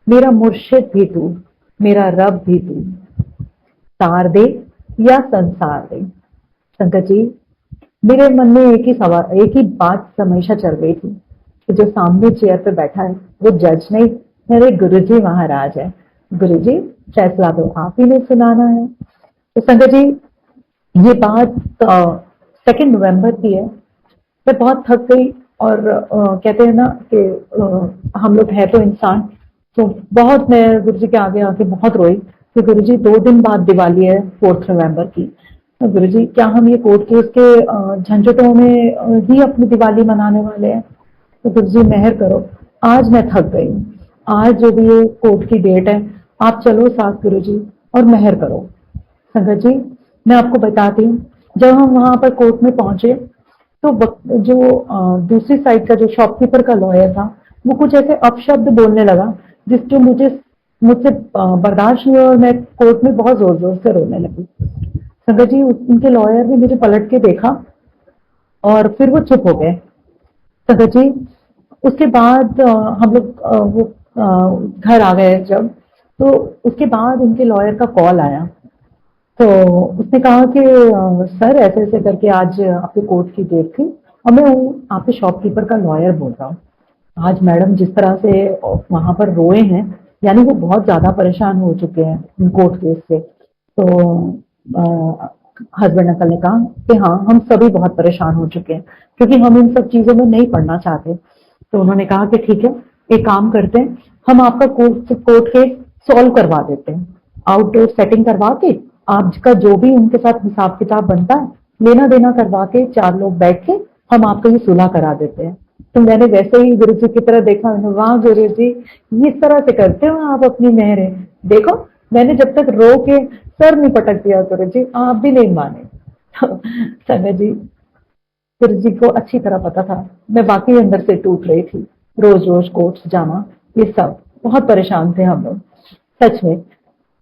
मेरा मुर्शिद भी तू, मेरा रब भी तू, तार दे या संसार दे। संगत जी, मेरे मन में एक ही सवाल, एक ही बात हमेशा चल रही थी कि जो सामने चेयर पे बैठा है वो जज नहीं, मेरे गुरुजी महाराज है। गुरुजी, फैसला तो आप ही ने सुनाना है। तो संगत जी, ये बात 2 नवंबर की है। मैं बहुत थक गई और कहते हैं ना कि हम लोग है तो इंसान, तो बहुत मैं गुरुजी के आगे आके बहुत रोई कि गुरुजी 2 दिन बाद दिवाली है 4 नवंबर की, तो गुरुजी क्या हम ये कोर्ट केस के झंझटों में ही अपनी दिवाली मनाने वाले हैं। तो गुरुजी मेहर करो, आज मैं थक गई हूँ, आज जो भी ये कोर्ट की डेट है आप चलो साथ गुरुजी और मेहर करो। संगत जी, मैं आपको बताती हूँ, जब हम वहां पर कोर्ट में पहुंचे तो जो दूसरी साइड का जो शॉपकीपर का लॉयर था वो कुछ ऐसे अपशब्द बोलने लगा जिससे मुझसे बर्दाश्त नहीं हुआ और मैं कोर्ट में बहुत जोर जोर से रोने लगी। संगत जी, उनके लॉयर ने मुझे पलट के देखा और फिर वो चुप हो गए। संगत जी, उसके बाद हम लोग वो घर आ गए जब, तो उसके बाद उनके लॉयर का कॉल आया। तो उसने कहा कि सर ऐसे ऐसे करके आज आपके कोर्ट की डेट थी और मैं आपके शॉपकीपर का लॉयर बोल रहा हूँ। आज मैडम जिस तरह से वहां पर रोए हैं, यानी वो बहुत ज्यादा परेशान हो चुके हैं कोर्ट केस से। तो हस्बैंड अंकल ने कहा कि हाँ हम सभी बहुत परेशान हो चुके हैं क्योंकि हम इन सब चीजों में नहीं पढ़ना चाहते। तो उन्होंने कहा कि ठीक है, एक काम करते हैं, हम आपका कोर्ट केस सॉल्व करवा देते हैं, आउटडोर सेटिंग करवा के आपका जो भी उनके साथ हिसाब किताब बनता है लेना देना करवा के 4 लोग बैठ के हम आपका ये सुलह करा देते हैं। तो मैंने वैसे ही गुरु जी की तरह देखा, वाह गुरु जी, इस तरह से करते हो आप अपनी मेहर। देखो मैंने जब तक रो के सर नहीं पटक दिया गुरु जी, आप भी नहीं माने। तो संगत जी, गुरु जी को अच्छी तरह पता था मैं वाकई अंदर से टूट रही थी, रोज रोज कोर्ट जाना, ये सब बहुत परेशान थे हम लोग। सच में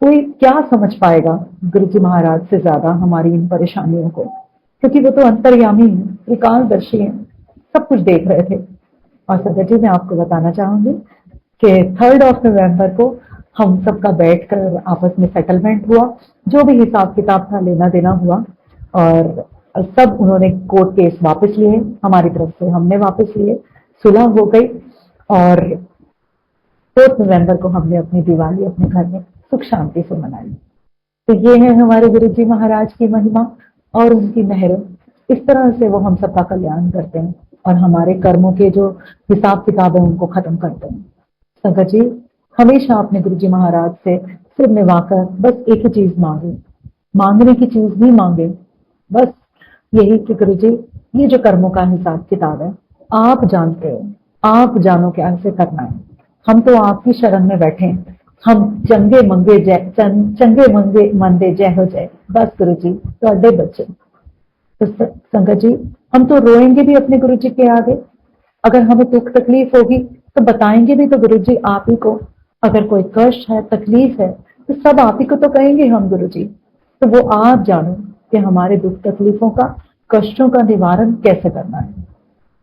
कोई क्या समझ पाएगा गुरु जी महाराज से ज्यादा हमारी इन परेशानियों को, क्योंकि वो तो अंतर्यामी है, त्रिकालदर्शी है, सब कुछ देख रहे थे। और संगत जी, मैं आपको बताना चाहूंगी कि 3 नवंबर को हम सबका बैठकर आपस में सेटलमेंट हुआ, जो भी हिसाब किताब था लेना देना हुआ और सब उन्होंने कोर्ट केस वापस लिए, हमारी तरफ से हमने वापस लिए, सुलह हो गई। और 4 नवंबर को हमने अपनी दिवाली अपने घर में सुख शांति से मनाई। तो ये है हमारे गुरु जी महाराज की महिमा और उनकी मेहर। इस तरह से वो हम सबका कल्याण करते हैं और हमारे कर्मों के जो हिसाब किताब है उनको खत्म करते हैं। संगत जी, हमेशा अपने गुरु जी महाराज से सिर निभाकर बस एक ही चीज मांगे, मांगने की चीज नहीं मांगे, बस यही कि गुरु जी ये जो कर्मों का हिसाब किताब है आप जानते हो, आप जानो कैसे करना है। हम तो आपकी शरण में बैठे हैं, हम चंगे मंगे जय चंगे मंगे मंदे जय हो जाए, बस गुरु जी ਤੁਹਾਡੇ बच्चे। तो संगत जी, हम तो रोएंगे भी अपने गुरु जी के आगे, अगर हमें दुख तकलीफ होगी तो बताएंगे भी तो गुरु जी आप ही को। अगर कोई कष्ट है तकलीफ है तो सब आप ही को तो कहेंगे हम गुरु जी। तो वो आप जानो कि हमारे दुख तकलीफों का, कष्टों का निवारण कैसे करना है।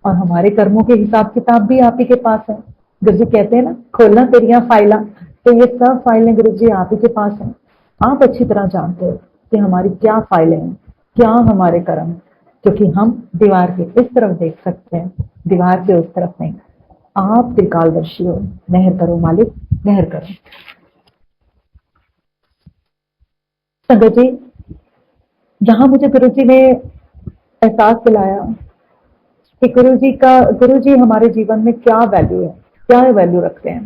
और हमारे कर्मों के हिसाब किताब भी आप ही के पास है। गुरु जी कहते हैं ना, खोलना तेरिया फाइला, तो ये सब फाइलें गुरु जी आप ही के पास हैं। आप अच्छी तरह जानते हो कि हमारी क्या फाइलें हैं, क्या हमारे कर्म, क्योंकि हम दीवार के इस तरफ देख सकते हैं, दीवार के उस तरफ नहीं। आप त्रिकालदर्शी हो, मेहर करो मालिक, मेहर करो। संगत जी, जहां मुझे गुरु जी ने एहसास दिलाया कि गुरु जी हमारे जीवन में क्या वैल्यू है, क्या वैल्यू रखते हैं।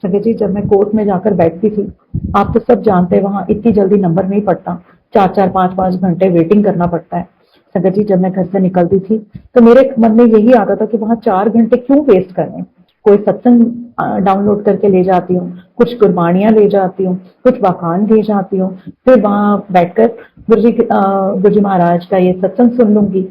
संगत जी, जब मैं कोर्ट में जाकर बैठती थी, आप तो सब जानते हैं वहां इतनी जल्दी नंबर नहीं पड़ता, 4-4 5-5 घंटे वेटिंग करना पड़ता है। संगत जी, जब मैं घर से निकलती थी तो मेरे मन में यही आता था कि वहां 4 घंटे क्यों वेस्ट करने। कोई सत्संग डाउनलोड करके ले जाती हूँ, कुछ गुरबानियां ले जाती हूँ, कुछ वाकान ले जाती हूँ, फिर वहां बैठकर गुरु जी महाराज का ये सत्संग सुन लूंगी।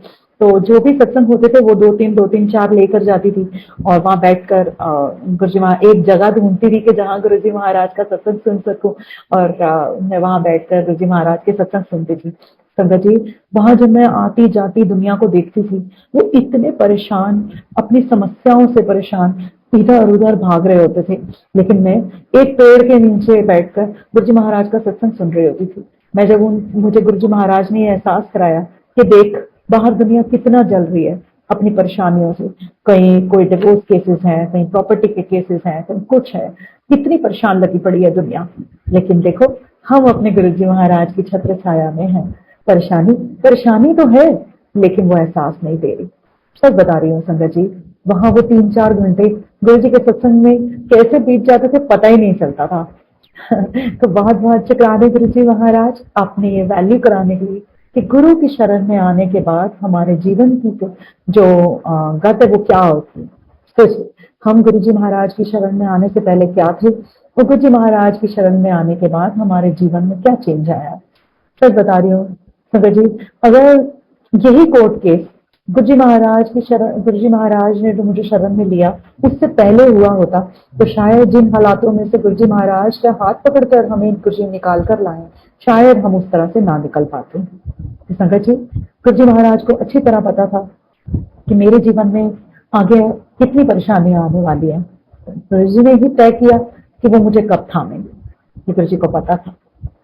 तो जो भी सत्संग होते थे वो 2-3 4 लेकर जाती थी और वहां बैठकर गुरु जी महाराज एक जगह ढूंढती थी कि जहाँ गुरु जी महाराज का सत्संग सुन सकूं। और मैं वहां बैठकर गुरु जी महाराज के सत्संग सुनती थी। संगत जी, वहां जब मैं आती जाती दुनिया को देखती थी, वो इतने परेशान, अपनी समस्याओं से परेशान इधर उधर भाग रहे होते थे, लेकिन मैं एक पेड़ के नीचे बैठकर गुरु जी महाराज का सत्संग सुन रही होती थी। मैं जब मुझे गुरु जी महाराज ने एहसास कराया कि देख बाहर दुनिया कितना जल रही है अपनी परेशानियों से, कहीं कोई डिवोर्स केसेस हैं, कहीं प्रॉपर्टी के केसेस हैं, कहीं कुछ है, कितनी परेशान लगी पड़ी है दुनिया। लेकिन देखो हम अपने गुरु जी महाराज की छत्र छाया में हैं। परेशानी परेशानी तो है लेकिन वो एहसास नहीं दे रही। सच बता रही हूँ संगत जी, वहां वो 3-4 घंटे गुरु जी के सत्संग में कैसे बीत जाते थे पता ही नहीं चलता था। तो बहुत बहुत शुक्राने गुरु जी महाराज, आपने ये वैल्यू कराने के लिए कि गुरु की शरण में आने के बाद हमारे जीवन की जो गत है वो क्या होती है। सोचिए, हम गुरु जी महाराज की शरण में आने से पहले क्या थे, और गुरु जी महाराज की शरण में आने के बाद हमारे जीवन में क्या चेंज आया। सच बता रही हूँ संगत जी, अगर यही कोर्ट केस गुरु जी महाराज ने जो मुझे शरण में लिया उससे पहले हुआ होता तो शायद जिन हालातों में से गुरु जी महाराज का हाथ पकड़कर हमें गुरु जी निकाल कर लाए, शायद हम उस तरह से ना निकल पाते। तो संगत जी, गुरु जी महाराज को अच्छी तरह पता था कि मेरे जीवन में आगे कितनी परेशानियां आने वाली है। गुरु जी ने ही तय किया कि वो मुझे कब थामेंगे, ये गुरु जी को पता था।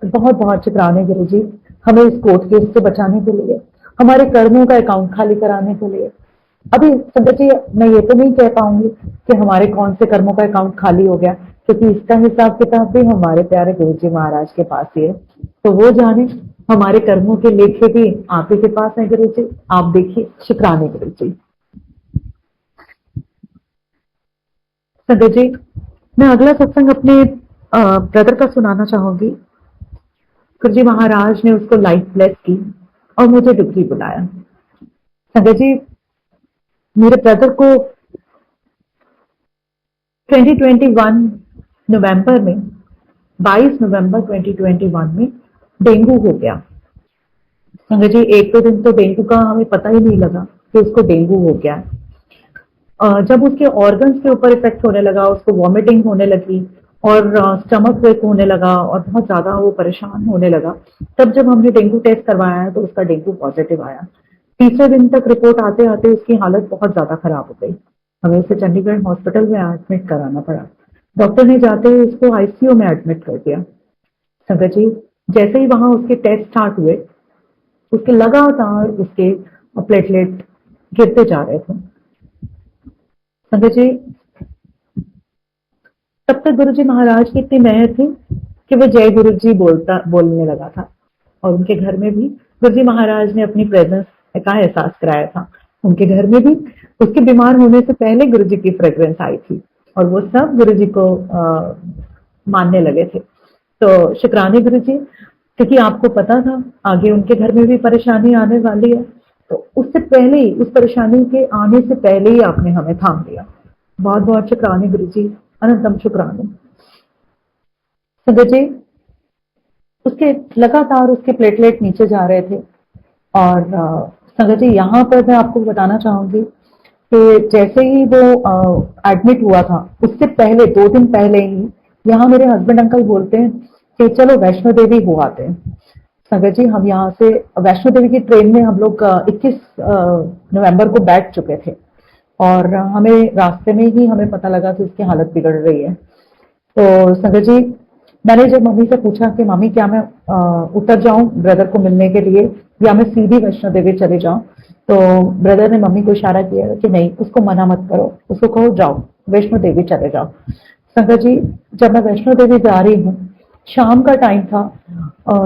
तो बहुत बहुत शुक्राने गुरु जी, हमें इस कोर्ट केस से बचाने के लिए, हमारे कर्मों का अकाउंट खाली कराने के लिए। अभी संगत जी, मैं ये तो नहीं कह पाऊंगी कि हमारे कौन से कर्मों का अकाउंट खाली हो गया, क्योंकि इसका हिसाब किताब भी हमारे प्यारे गुरु जी महाराज के पास ही है। तो वो जाने, हमारे कर्मों के लेखे भी आप ही के पास है गुरु जी। आप देखिए, शुक्राने गुरु जी। संगत जी, मैं अगला सत्संग अपने ब्रदर का सुनाना चाहूंगी। गुरु जी महाराज ने उसको लाइफ ब्लेस की और मुझे डुबकी बुलाया। संगत जी, मेरे ब्रदर को 2021 नवंबर में 22 नवंबर 2021 में डेंगू हो गया। संगत जी, एक दो दिन तो डेंगू का हमें पता ही नहीं लगा कि उसको डेंगू हो गया है। जब उसके ऑर्गन्स के ऊपर इफेक्ट होने लगा, उसको वॉमिटिंग होने लगी और स्टमक वेक होने लगा और बहुत ज्यादा वो परेशान होने लगा, तब जब हमने डेंगू टेस्ट करवाया तो उसका डेंगू पॉजिटिव आया। तीसरे दिन तक रिपोर्ट आते आते उसकी हालत बहुत ज्यादा खराब हो गई। हमें उसे चंडीगढ़ हॉस्पिटल में एडमिट कराना पड़ा। डॉक्टर ने जाते ही उसको आईसीयू में एडमिट कर दिया। संगत जी, जैसे ही वहां उसके टेस्ट स्टार्ट हुए, उसके लगातार उसके प्लेटलेट गिरते जा रहे थे। संगत जी, तब तक गुरुजी महाराज की इतनी मेहर थी कि वो जय गुरु जी बोलने लगा था। और उनके घर में भी गुरुजी महाराज ने अपनी प्रेजेंस का एहसास कराया था। उनके घर में भी उसके बीमार होने से पहले गुरुजी की फ्रेग्रेंस आई थी और वो सब गुरुजी को मानने लगे थे। तो शुक्राने गुरुजी, क्योंकि आपको पता था आगे उनके घर में भी परेशानी आने वाली है, तो उससे पहले ही, उस परेशानी के आने से पहले ही आपने हमें थाम लिया। बहुत बहुत शुक्राने गुरुजी, अनंतम शुक्राने। संगत जी, उसके लगातार उसके प्लेटलेट नीचे जा रहे थे। और संगत जी, यहाँ पर मैं आपको बताना चाहूंगी कि जैसे ही वो एडमिट हुआ था, उससे पहले 2 दिन पहले ही यहाँ मेरे हस्बैंड अंकल बोलते हैं कि चलो वैष्णो देवी हो आते हैं। संगत जी, हम यहाँ से वैष्णो देवी की ट्रेन में हम लोग 21 नवंबर को बैठ चुके थे और हमें रास्ते में ही हमें पता लगा कि उसकी हालत बिगड़ रही है। तो संगत जी, मैंने जब मम्मी से पूछा कि मम्मी क्या मैं उतर जाऊं ब्रदर को मिलने के लिए या मैं सीधी वैष्णो देवी चले जाऊं, तो ब्रदर ने मम्मी को इशारा किया कि नहीं, उसको मना मत करो, उसको कहो जाओ वैष्णो देवी चले जाओ। संगत जी, जब मैं वैष्णो देवी जा रही हूँ, शाम का टाइम था,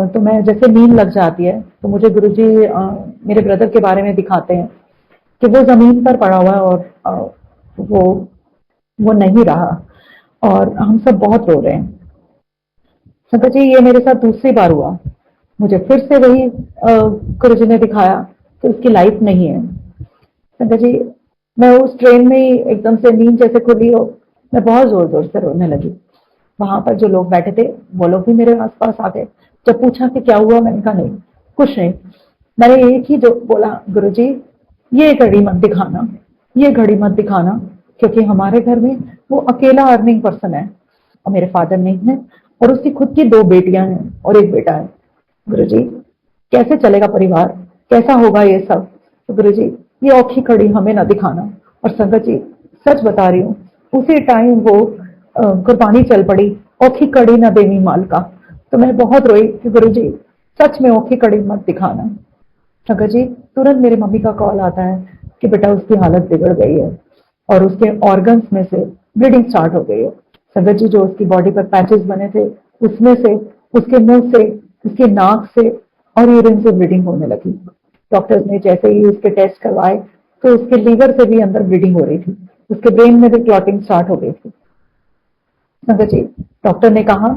तो मैं जैसे नींद लग जाती है तो मुझे गुरुजी मेरे ब्रदर के बारे में दिखाते हैं कि वो जमीन पर पड़ा हुआ है और वो नहीं रहा और हम सब बहुत रो रहे हैं। संगत जी, ये मेरे साथ दूसरी बार हुआ। मुझे फिर से वही गुरुजी ने दिखाया कि उसकी लाइफ नहीं है। संगत जी, मैं उस ट्रेन में ही एकदम से नींद जैसे खुली हो, मैं बहुत जोर जोर से रोने लगी। वहां पर जो लोग बैठे थे वो लोग भी मेरे आसपास आ गए। जब पूछा कि क्या हुआ, मैंने कहा नहीं, कुछ नहीं। मैंने एक ही जो बोला, गुरुजी ये घड़ी मत दिखाना, ये घड़ी मत दिखाना, क्योंकि हमारे घर में वो अकेला अर्निंग पर्सन है और मेरे फादर नहीं है और उसकी खुद की 2 बेटियां हैं और 1 बेटा है। गुरुजी कैसे चलेगा परिवार, कैसा होगा ये सब। तो गुरुजी ये औखी कड़ी हमें ना दिखाना। और संगत जी, सच बता रही हूँ, उसी टाइम वो कुर्बानी चल पड़ी, औखी कड़ी ना देवी माल का। तो मैं बहुत रोई कि गुरुजी सच में औखी कड़ी मत दिखाना। संगत जी, तुरंत मेरी मम्मी का कॉल आता है कि बेटा उसकी हालत बिगड़ गई है और उसके ऑर्गन्स में से ब्लीडिंग स्टार्ट हो गई है। संगत जी, जो उसकी बॉडी पर पैचेस बने थे उसमें से, उसके मुंह से, उसके नाक से और यूरिन से ब्लीडिंग होने लगी। डॉक्टर्स ने जैसे ही उसके टेस्ट करवाए तो उसके लीवर से भी अंदर ब्लीडिंग हो रही थी, उसके ब्रेन में भी क्लॉटिंग स्टार्ट हो गई थी। संगत जी, डॉक्टर ने कहा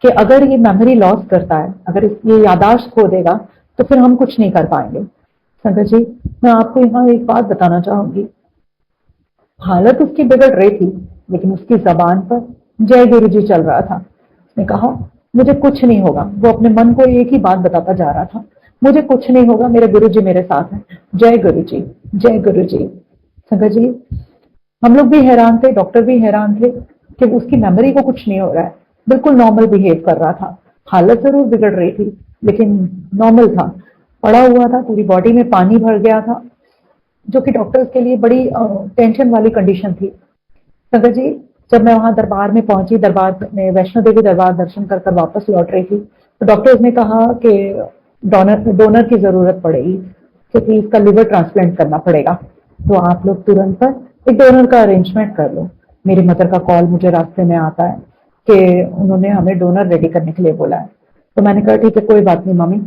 कि अगर ये मेमोरी लॉस करता है, अगर ये यादाश्त खो देगा तो फिर हम कुछ नहीं कर पाएंगे। संगत जी, मैं आपको यहाँ एक बात बताना चाहूंगी, हालत उसकी बिगड़ रही थी लेकिन उसकी जबान पर जय गुरु जी चल रहा था। उसने कहा मुझे कुछ नहीं होगा, वो अपने मन को एक ही बात बताता जा रहा था, मुझे कुछ नहीं होगा, मेरे गुरु जी मेरे साथ हैं, जय गुरु जी, जय गुरु जी। संगत जी, हम लोग भी हैरान थे, डॉक्टर भी हैरान थे कि उसकी मेमोरी को कुछ नहीं हो रहा है, बिल्कुल नॉर्मल बिहेव कर रहा था। हालत जरूर बिगड़ रही थी लेकिन नॉर्मल था, पड़ा हुआ था, पूरी बॉडी में पानी भर गया था, जो कि डॉक्टर्स के लिए बड़ी टेंशन वाली कंडीशन थी। संगत जी, जब मैं वहां दरबार में पहुंची, दरबार में वैष्णो देवी दरबार दर्शन कर कर वापस लौट रही थी, तो डॉक्टर्स ने कहा कि डोनर की जरूरत पड़ेगी क्योंकि इसका लिवर ट्रांसप्लांट करना पड़ेगा, तो आप लोग तुरंत पर एक डोनर का अरेंजमेंट कर लो। मेरी मदर का कॉल मुझे रास्ते में आता है कि उन्होंने हमें डोनर रेडी करने के लिए बोला है। तो मैंने कहा ठीक है, कोई बात नहीं मम्मी,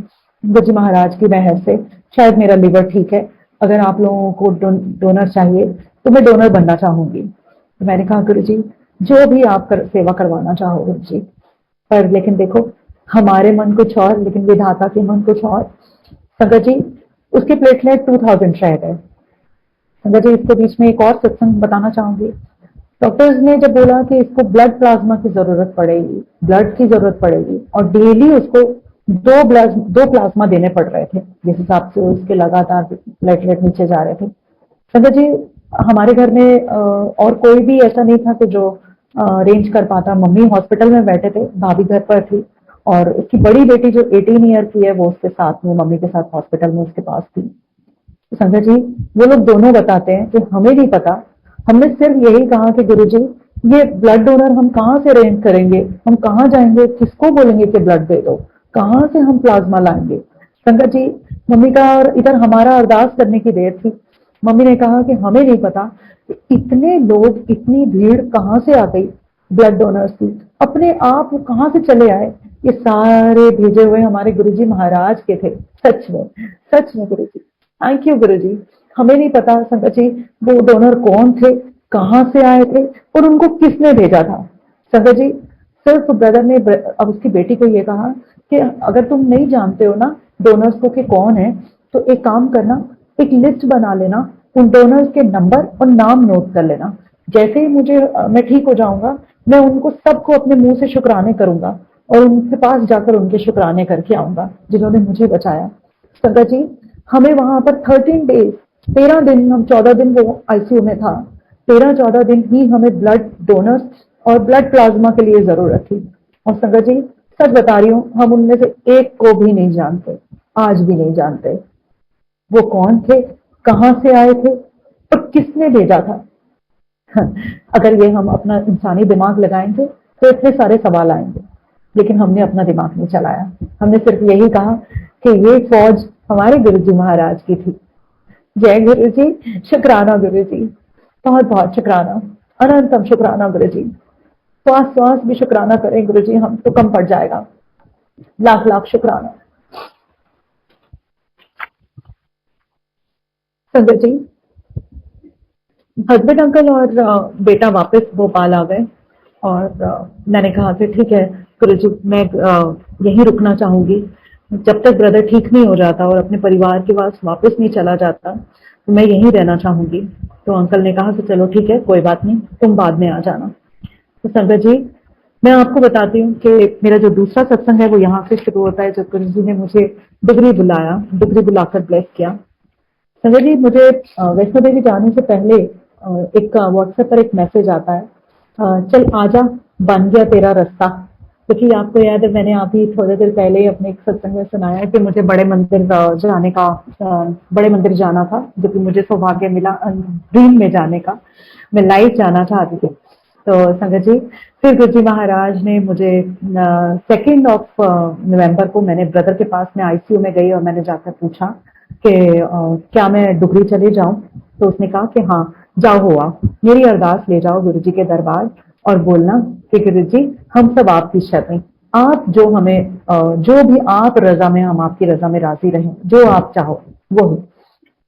गुरुजी महाराज की मेहर से शायद मेरा लिवर ठीक है, अगर आप लोगों को डोनर चाहिए तो मैं डोनर बनना चाहूंगी। तो मैंने कहा गुरुजी जो भी आप सेवा करवाना चाहो गुरुजी, पर लेकिन देखो हमारे मन कुछ और लेकिन विधाता के मन कुछ और। संगत जी, उसके प्लेटलेट 2000 रह गए। संगत जी, इसके बीच में एक और सत्संग बताना चाहूंगी। डॉक्टर्स ने जब बोला कि इसको ब्लड प्लाज्मा की जरूरत पड़ेगी, ब्लड की जरूरत पड़ेगी और डेली उसको 2 प्लाज्मा देने पड़ रहे थे, जिस हिसाब से उसके लगातार प्लेटलेट नीचे जा रहे थे। संगत जी, हमारे घर में और कोई भी ऐसा नहीं था कि जो अरेंज कर पाता। मम्मी हॉस्पिटल में बैठे थे, भाभी घर पर थी और उसकी बड़ी बेटी जो 18 ईयर की है वो उसके साथ में, मम्मी के साथ हॉस्पिटल में उसके पास थी। तो संगत जी, वो लोग दोनों बताते हैं कि हमें नहीं पता, हमने सिर्फ यही कहा कि गुरुजी ये ब्लड डोनर हम कहाँ से अरेंज करेंगे, हम कहाँ जाएंगे, किसको बोलेंगे कि ब्लड दे दो, कहाँ से हम प्लाज्मा लाएंगे। संगत जी, मम्मी का और इधर हमारा अरदास करने की देर थी। मम्मी ने कहा कि हमें नहीं पता कि इतने लोग, इतनी भीड़ कहाँ से आ गई, ब्लड डोनर्स की। अपने आप वो कहाँ से चले आए? ये सारे भेजे हुए हमारे गुरुजी महाराज के थे। सच में गुरुजी, थैंक यू गुरुजी। हमें नहीं पता संगत जी वो डोनर कौन थे, कहाँ से आए थे और उनको किसने भेजा था। संगत जी सिर्फ ब्रदर ने अब उसकी बेटी को ये कहा कि अगर तुम नहीं जानते हो ना डोनर्स को कि कौन है, तो एक काम करना, एक लिस्ट बना लेना, उन डोनर्स के नंबर और नाम नोट कर लेना। जैसे ही मैं ठीक हो जाऊंगा, मैं उनको सबको अपने मुंह से शुक्राने करूंगा और उनके पास जाकर उनके शुक्राने करके आऊंगा जिन्होंने मुझे बचाया। संगत जी हमें वहां पर 13 डेज, 13 दिन, हम 14 दिन वो आईसीयू में था, 13-14 दिन ही हमें ब्लड डोनर्स और ब्लड प्लाज्मा के लिए जरूरत थी। और संगत जी सच बता रही हूँ, हम उनमें से एक को भी नहीं जानते, आज भी नहीं जानते वो कौन थे, कहाँ से आए थे और किसने भेजा था। अगर ये हम अपना इंसानी दिमाग लगाएंगे तो इतने सारे सवाल आएंगे, लेकिन हमने अपना दिमाग नहीं चलाया। हमने सिर्फ यही कहा कि ये फौज हमारे गुरुजी महाराज की थी। जय गुरु जी, शुक्राना गुरु जी, बहुत बहुत शुक्राना, अनंतम शुक्राना गुरु जी। श्वास श्वास भी शुक्राना करें गुरु जी, हम तो कम पड़ जाएगा। लाख लाख शुक्राना। संगत जी हस्बैंड अंकल और बेटा वापस भोपाल आ गए और मैंने कहा कि ठीक है गुरुजी, मैं यहीं रुकना चाहूंगी जब तक ब्रदर ठीक नहीं हो जाता और अपने परिवार के पास वापस नहीं चला जाता, तो मैं यहीं रहना चाहूंगी। तो अंकल ने कहा कि चलो ठीक है, कोई बात नहीं, तुम बाद में आ जाना। तो संगत जी मैं आपको बताती हूँ कि मेरा जो दूसरा सत्संग है वो यहाँ से शुरू होता है, जब गुरु जी ने मुझे डिग्री बुलाया, डिग्री बुलाकर ब्लेस किया। संजय जी मुझे वैष्णो देवी जाने से पहले एक व्हाट्सएप पर एक मैसेज आता है, चल आजा, बन गया तेरा रास्ता। क्योंकि आपको याद है मैंने अभी थोड़ी देर पहले ही अपने एक सत्संग में सुनाया कि मुझे बड़े मंदिर जाने का, बड़े मंदिर जाना था, जो कि मुझे सौभाग्य मिला ड्रीम में जाने का। मैं लाइव जाना चाहती थी। तो संगत जी फिर गुरु जी महाराज ने मुझे 2 नवंबर को, मैंने ब्रदर के पास में आईसीयू में गई और मैंने जाकर पूछा कि क्या मैं डुगरी चले जाऊं। तो उसने कहा कि हाँ जाओ, हुआ मेरी अरदास ले जाओ गुरु जी के दरबार और बोलना कि गुरु जी हम सब आपकी शरण, आप जो हमें जो भी आप रजा में, हम आपकी रजा में राजी रहें, जो आप चाहो वो हो।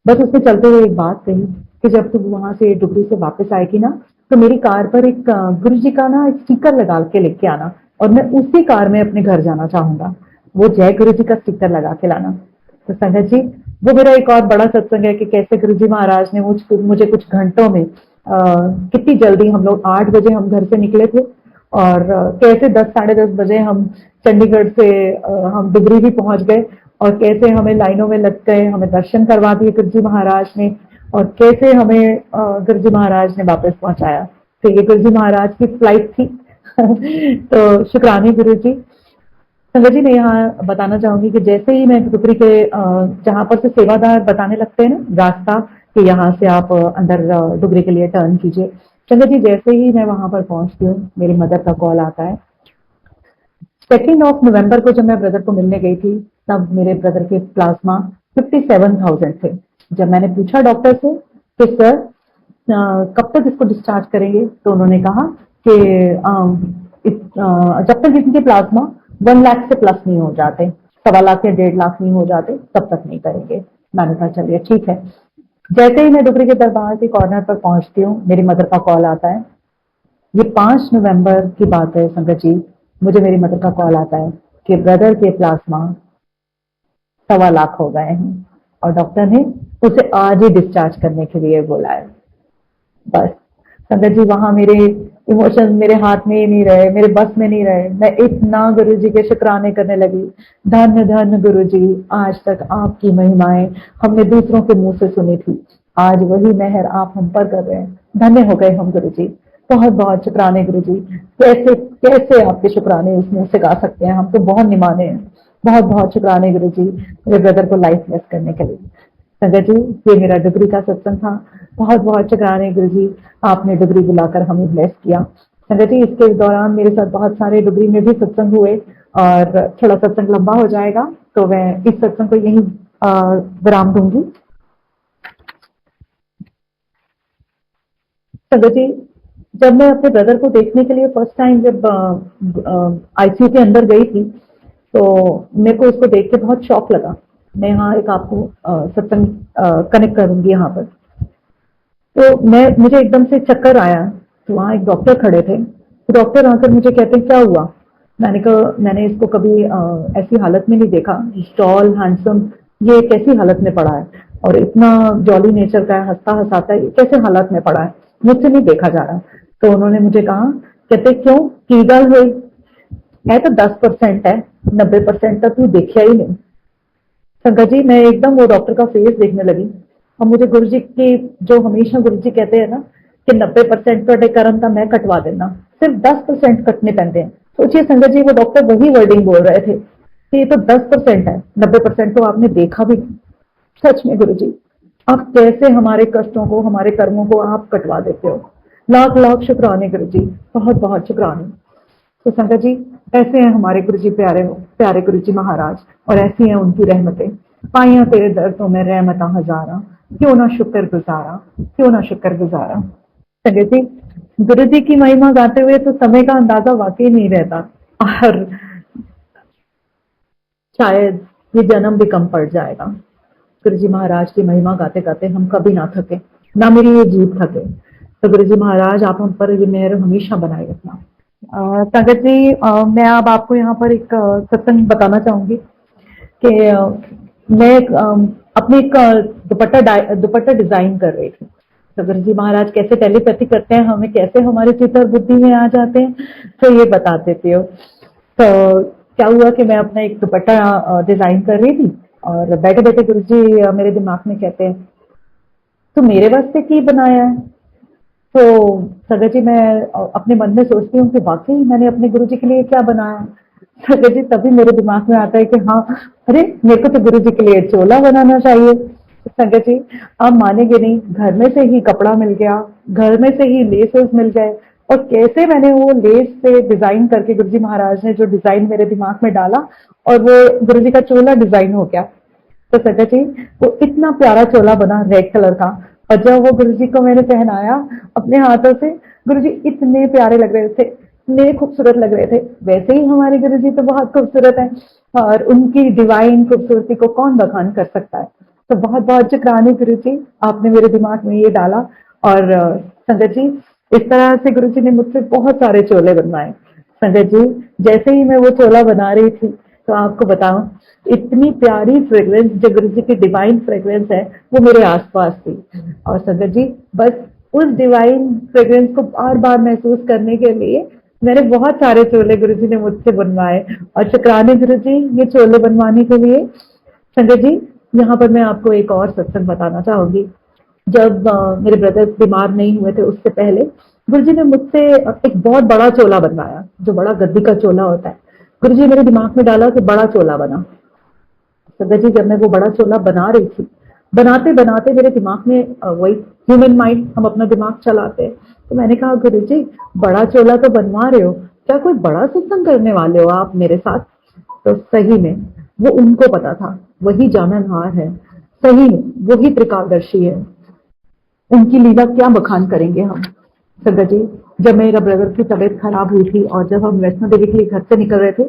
बस उसने चलते हुए एक बात कही कि जब तू वहां से डुगरी से वापस आएगी ना, तो मेरी कार पर एक गुरु जी का ना एक स्टिकर लगा के लेके आना और मैं उसी कार में अपने घर जाना चाहूंगा। वो जय गुरु जी का स्टिकर लगा के लाना। तो संगत जी वो मेरा एक और बड़ा सत्संग है कि कैसे गुरु जी महाराज ने मुझे कुछ घंटों में, कितनी जल्दी, हम लोग 8 बजे हम घर से निकले थे और कैसे 10 साढ़े 10 बजे हम चंडीगढ़ से हम डिगरी भी पहुंच गए और कैसे हमें लाइनों में लग गए, हमें दर्शन करवा दिए गुरु जी महाराज ने और कैसे हमें गुरु जी महाराज ने वापस पहुंचाया। तो ये गुरु जी महाराज की फ्लाइट थी। तो शुक्राने गुरु जी। संगत जी मैं यहाँ बताना चाहूंगी कि जैसे ही मैं डुगरी के जहां पर से सेवादार बताने लगते हैं ना रास्ता कि यहाँ से आप अंदर डुगरी के लिए टर्न कीजिए, संगत जी जैसे ही मैं वहां पर पहुंचती हूँ मेरी मदर का कॉल आता है। 2 नवंबर को जब मैं ब्रदर को मिलने गई थी तब मेरे ब्रदर के प्लाज्मा 57,000 थे। जब मैंने पूछा डॉक्टर से कि सर कब तक इसको डिस्चार्ज करेंगे, तो उन्होंने कहा कि जब तक इनके प्लाज्मा 1 लाख से प्लस नहीं हो जाते, 1.25 लाख या 1.5 लाख नहीं हो जाते, तब तक नहीं करेंगे। मैंने कहा चलिए ठीक है। जैसे ही मैं डुगरी के दरबार के कॉर्नर पर पहुंचती हूँ मेरी मदर का कॉल आता है। ये 5 नवंबर की बात है संगत जी, मुझे मेरी मदर का कॉल आता है कि ब्रदर के प्लाज्मा 1.25 लाख हो गए हैं और डॉक्टर ने उसे आज ही डिस्चार्ज करने के लिए बोला है। बस संगत जी वहां मेरे इमोशन मेरे हाथ में ही नहीं रहे, मेरे बस में नहीं रहे। मैं इतना गुरु जी के शुक्राने करने लगी। धन्य धन्य गुरु जी, आज तक आपकी महिमाएं हमने दूसरों के मुंह से सुनी थी, आज वही मेहर आप हम पर कर रहे हैं। धन्य हो गए हम गुरु जी, बहुत बहुत शुक्राने गुरु जी। कैसे कैसे आपके शुक्राने उस मुंह से गा सकते हैं, हम तो बहुत निमाने हैं। बहुत बहुत शुक्राने गुरु जी मेरे ब्रदर को लाइफ ब्लेस करने के लिए। संगत जी ये मेरा डुगरी का सत्संग था। बहुत बहुत शुक्राने गुरु जी, आपने डुगरी बुलाकर हमें ब्लेस किया। संगत जी इसके दौरान मेरे साथ बहुत सारे डुगरी में भी सत्संग हुए और थोड़ा सत्संग लंबा हो जाएगा तो मैं इस सत्संग को यहीं विराम दूंगी। संगत जी जब मैं अपने ब्रदर को देखने के लिए फर्स्ट टाइम जब आईसीयू के अंदर गई थी, तो मेरे को उसको देख के बहुत शॉक लगा। मैं यहाँ एक आपको सत्संग कनेक्ट करूंगी यहाँ पर। तो मुझे एकदम से चक्कर आया, तो वहाँ एक डॉक्टर खड़े थे। तो डॉक्टर आकर मुझे कहते हैं क्या हुआ। मैंने कहा मैंने इसको कभी ऐसी हालत में नहीं देखा, टॉल हैंडसम, ये कैसी हालत में पड़ा है और इतना जॉली नेचर का है, हंसता हंसाता है, ये कैसे हालत में पड़ा है, मुझसे नहीं देखा जा रहा। तो उन्होंने मुझे कहा, कहते क्यों की गल हुई है, तो 10% है, 90% तक तू देखा ही नहीं। संगत जी मैं एकदम वो डॉक्टर का फेस देखने लगी और मुझे गुरु जी की, जो हमेशा गुरु जी कहते हैं ना कि 90% ਤੁਹਾਡੇ कर्म का मैं कटवा देना, सिर्फ 10% कटने पैंते हैं। सोचिए संगत जी वो डॉक्टर वही वर्डिंग बोल रहे थे कि ये तो 10% है, 90% तो आपने देखा भी नहीं। सच में गुरु जी आप कैसे हमारे कष्टों को, हमारे कर्मों को आप कटवा देते हो। लाख लाख शुक्राने गुरु जी, बहुत बहुत शुक्राने। तो संगत जी ऐसे हैं हमारे गुरु जी, प्यारे प्यारे गुरु जी महाराज, और ऐसी हैं उनकी रहमतें। पाइया तेरे दर तो मैं रहमता हजारा, क्यों ना शुक्र गुजारा, क्यों ना शुक्र गुजारा। संगत जी गुरु जी की महिमा गाते हुए तो समय का अंदाजा वाकई नहीं रहता, और शायद ये जन्म भी कम पड़ जाएगा। गुरु जी महाराज की महिमा गाते गाते हम कभी ना थके, ना मेरी ये जीभ थके। तो गुरु जी महाराज आप हम पर ये मेहर हमेशा बनाए रखना। संगत जी मैं अब आपको यहाँ पर एक सत्संग बताना चाहूंगी कि मैं अपने एक दुपट्टा डिजाइन कर रही थी। तो गुरु जी महाराज कैसे टेलीपैथी करते हैं, हमें कैसे हमारे चित्त और बुद्धि में आ जाते हैं, तो ये बता देते हो। तो क्या हुआ कि मैं अपना एक दुपट्टा डिजाइन कर रही थी और बैठे बैठे गुरु जी मेरे दिमाग में कहते हैं तो मेरे वास्ते की बनाया है। तो सगर जी मैं अपने मन में सोचती हूँ कि वाकई मैंने अपने गुरु जी के लिए क्या बनाया। सगर जी तभी मेरे दिमाग में आता है कि हाँ, अरे मेरे को तो गुरु जी के लिए चोला बनाना चाहिए। संगत जी आप मानेंगे नहीं, घर में से ही कपड़ा मिल गया, घर में से ही लेसेस मिल गए, और कैसे मैंने वो लेस से डिजाइन करके गुरु जी महाराज ने जो डिजाइन मेरे दिमाग में डाला और वो गुरु जी का चोला डिजाइन हो गया। तो संगत जी वो इतना प्यारा चोला बना रेड कलर का, और जब वो गुरु जी को मैंने पहनाया अपने हाथों से, गुरु जी इतने प्यारे लग रहे थे, इतने खूबसूरत लग रहे थे। वैसे ही हमारे गुरु जी तो बहुत खूबसूरत है और उनकी डिवाइन खूबसूरती को कौन बखान कर सकता है। तो बहुत बहुत शुक्राने गुरु जी, आपने मेरे दिमाग में ये डाला। और संगत जी इस तरह से गुरु जी ने मुझसे बहुत सारे चोले बनवाए। संगत जी जैसे ही मैं वो चोला बना रही थी, तो आपको बताऊं इतनी प्यारी फ्रेग्रेंस, जो गुरु जी की डिवाइन फ्रेग्रेंस है, वो मेरे आसपास थी। और संगत जी बस उस डिवाइन फ्रेग्रेंस को बार बार महसूस करने के लिए मैंने बहुत सारे चोले गुरु जी ने मुझसे बनवाए। और शुक्राने गुरु जी ये चोले बनवाने के लिए। संगत जी यहाँ पर मैं आपको एक और सत्संग बताना चाहूंगी। जब मेरे ब्रदर बीमार नहीं हुए थे उससे पहले गुरु जी ने मुझसे एक बहुत बड़ा चोला बनवाया, जो बड़ा गद्दी का चोला होता है। गुरु जी मेरे दिमाग में डाला कि बड़ा चोला बना। संगत जी जब मैं वो बड़ा चोला बना रही थी, बनाते बनाते मेरे दिमाग में वही ह्यूमन माइंड, हम अपना दिमाग चलाते हैं, तो मैंने कहा गुरु जी बड़ा चोला तो बनवा रहे हो, क्या कोई बड़ा सत्संग करने वाले हो आप मेरे साथ। तो सही में वो उनको पता था, वही जाननहार है, सही में वही त्रिकालदर्शी है, उनकी लीला क्या बखान करेंगे हम। संगत जी जब मेरा ब्रदर की तबीयत खराब हुई थी और जब हम वैष्णो देवी के लिए घर से निकल रहे थे,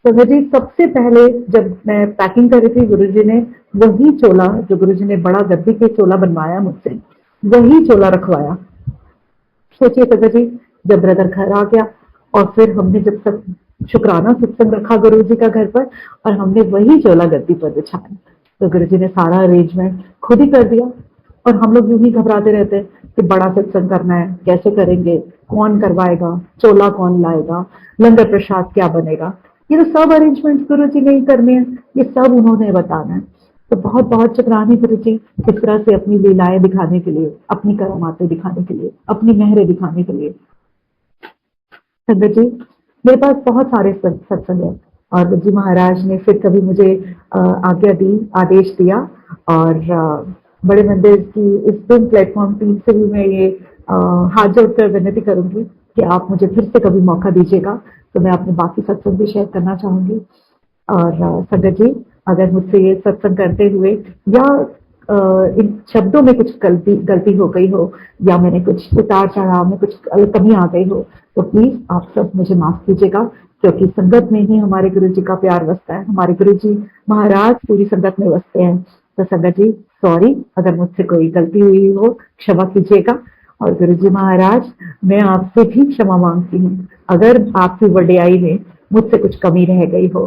संगत जी सबसे पहले जब मैं पैकिंग कर रही थी, गुरु जी ने वही चोला, जो गुरु जी ने बड़ा गद्दी के चोला बनवाया मुझसे, वही चोला रखवाया। सोचिए संगत जी जब ब्रदर घर आ गया और फिर हमने जब तक शुक्राना सत्संग रखा गुरु जी का घर पर, और हमने वही चोला गद्दी पर बिछाया, तो गुरु जी ने सारा अरेंजमेंट खुद ही कर दिया। और हम लोग यूं ही घबराते रहते कि बड़ा सत्संग करना है, कैसे करेंगे, कौन करवाएगा, चोला कौन लाएगा, लंगर प्रसाद क्या बनेगा। ये तो सब अरेंजमेंट गुरु जी ने ही करने हैं, ये सब उन्होंने बताना है। तो बहुत बहुत शुक्राने गुरु जी, इस तरह से अपनी लीलाएं दिखाने के लिए, अपनी करामातें दिखाने के लिए, अपनी मेहरें दिखाने के लिए। संगत जी मेरे पास बहुत सारे सत्संग है, और गुरु जी महाराज ने फिर कभी मुझे आज्ञा दी, आदेश दिया, और बड़े मंदिर की इस दिन प्लेटफॉर्म टीम से भी मैं ये हाथ जोड़कर विनती करूंगी कि आप मुझे फिर से कभी मौका दीजिएगा, तो मैं अपने बाकी सत्संग भी शेयर करना चाहूंगी। और संगत जी अगर मुझसे ये सत्संग करते हुए या इन शब्दों में कुछ गलती हो गई हो या मैंने कुछ उतार चढ़ाव में कुछ कमी आ गई हो तो प्लीज आप सब मुझे माफ कीजिएगा, क्योंकि संगत में ही हमारे गुरु जी का प्यार बसता है, हमारे गुरु जी महाराज पूरी संगत में बसते हैं। तो संगत जी सॉरी, अगर मुझसे कोई गलती हुई हो क्षमा कीजिएगा। और गुरु जी महाराज मैं आपसे भी क्षमा मांगती हूँ अगर आपकी वड्याई में मुझसे कुछ कमी रह गई हो,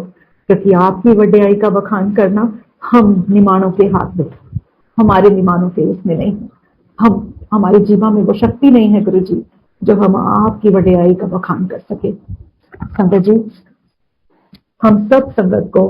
क्योंकि आपकी वड्याई का बखान करना हम निमाणों के हाथ में, हमारे निमाणों के उसमें नहीं, हम हमारे जीवा में वो शक्ति नहीं है गुरु जी जो हम आपकी वड्याई का बखान कर सके। संगत जी हम सब संगत को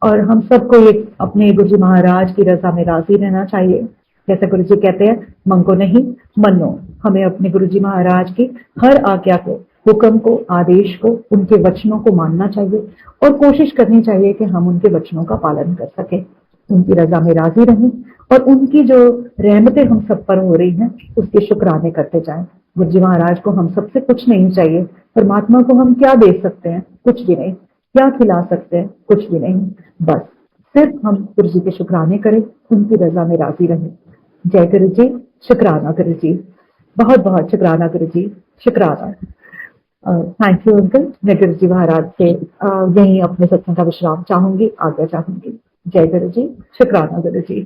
और हम सबको ये अपने गुरु जी महाराज की रजा में राजी रहना चाहिए। जैसे गुरु जी कहते हैं मन को नहीं मनो, हमें अपने गुरु जी महाराज की हर आज्ञा को, हुक्म को, आदेश को, उनके वचनों को मानना चाहिए और कोशिश करनी चाहिए कि हम उनके वचनों का पालन कर सके, उनकी रजा में राजी रहें और उनकी जो रहमतें हम सब पर हो रही हैं उसके शुक्राने करते जाएं। गुरु जी महाराज को हम सबसे कुछ नहीं चाहिए, परमात्मा को हम क्या दे सकते हैं? कुछ भी नहीं। क्या खिला सकते हैं? कुछ भी नहीं। बस सिर्फ हम गुरु जी के शुक्राने करें, उनकी रजा में राजी रहें। जय गुरु जी, शुक्राना गुरु जी, बहुत बहुत शुक्राना गुरु जी, शुक्राना। Thank you uncle. मैं गुरु जी महाराज से यहीं अपने सत्संग का विश्राम चाहूंगी, आज्ञा चाहूंगी। जय गुरु जी, शुक्राना गुरु जी।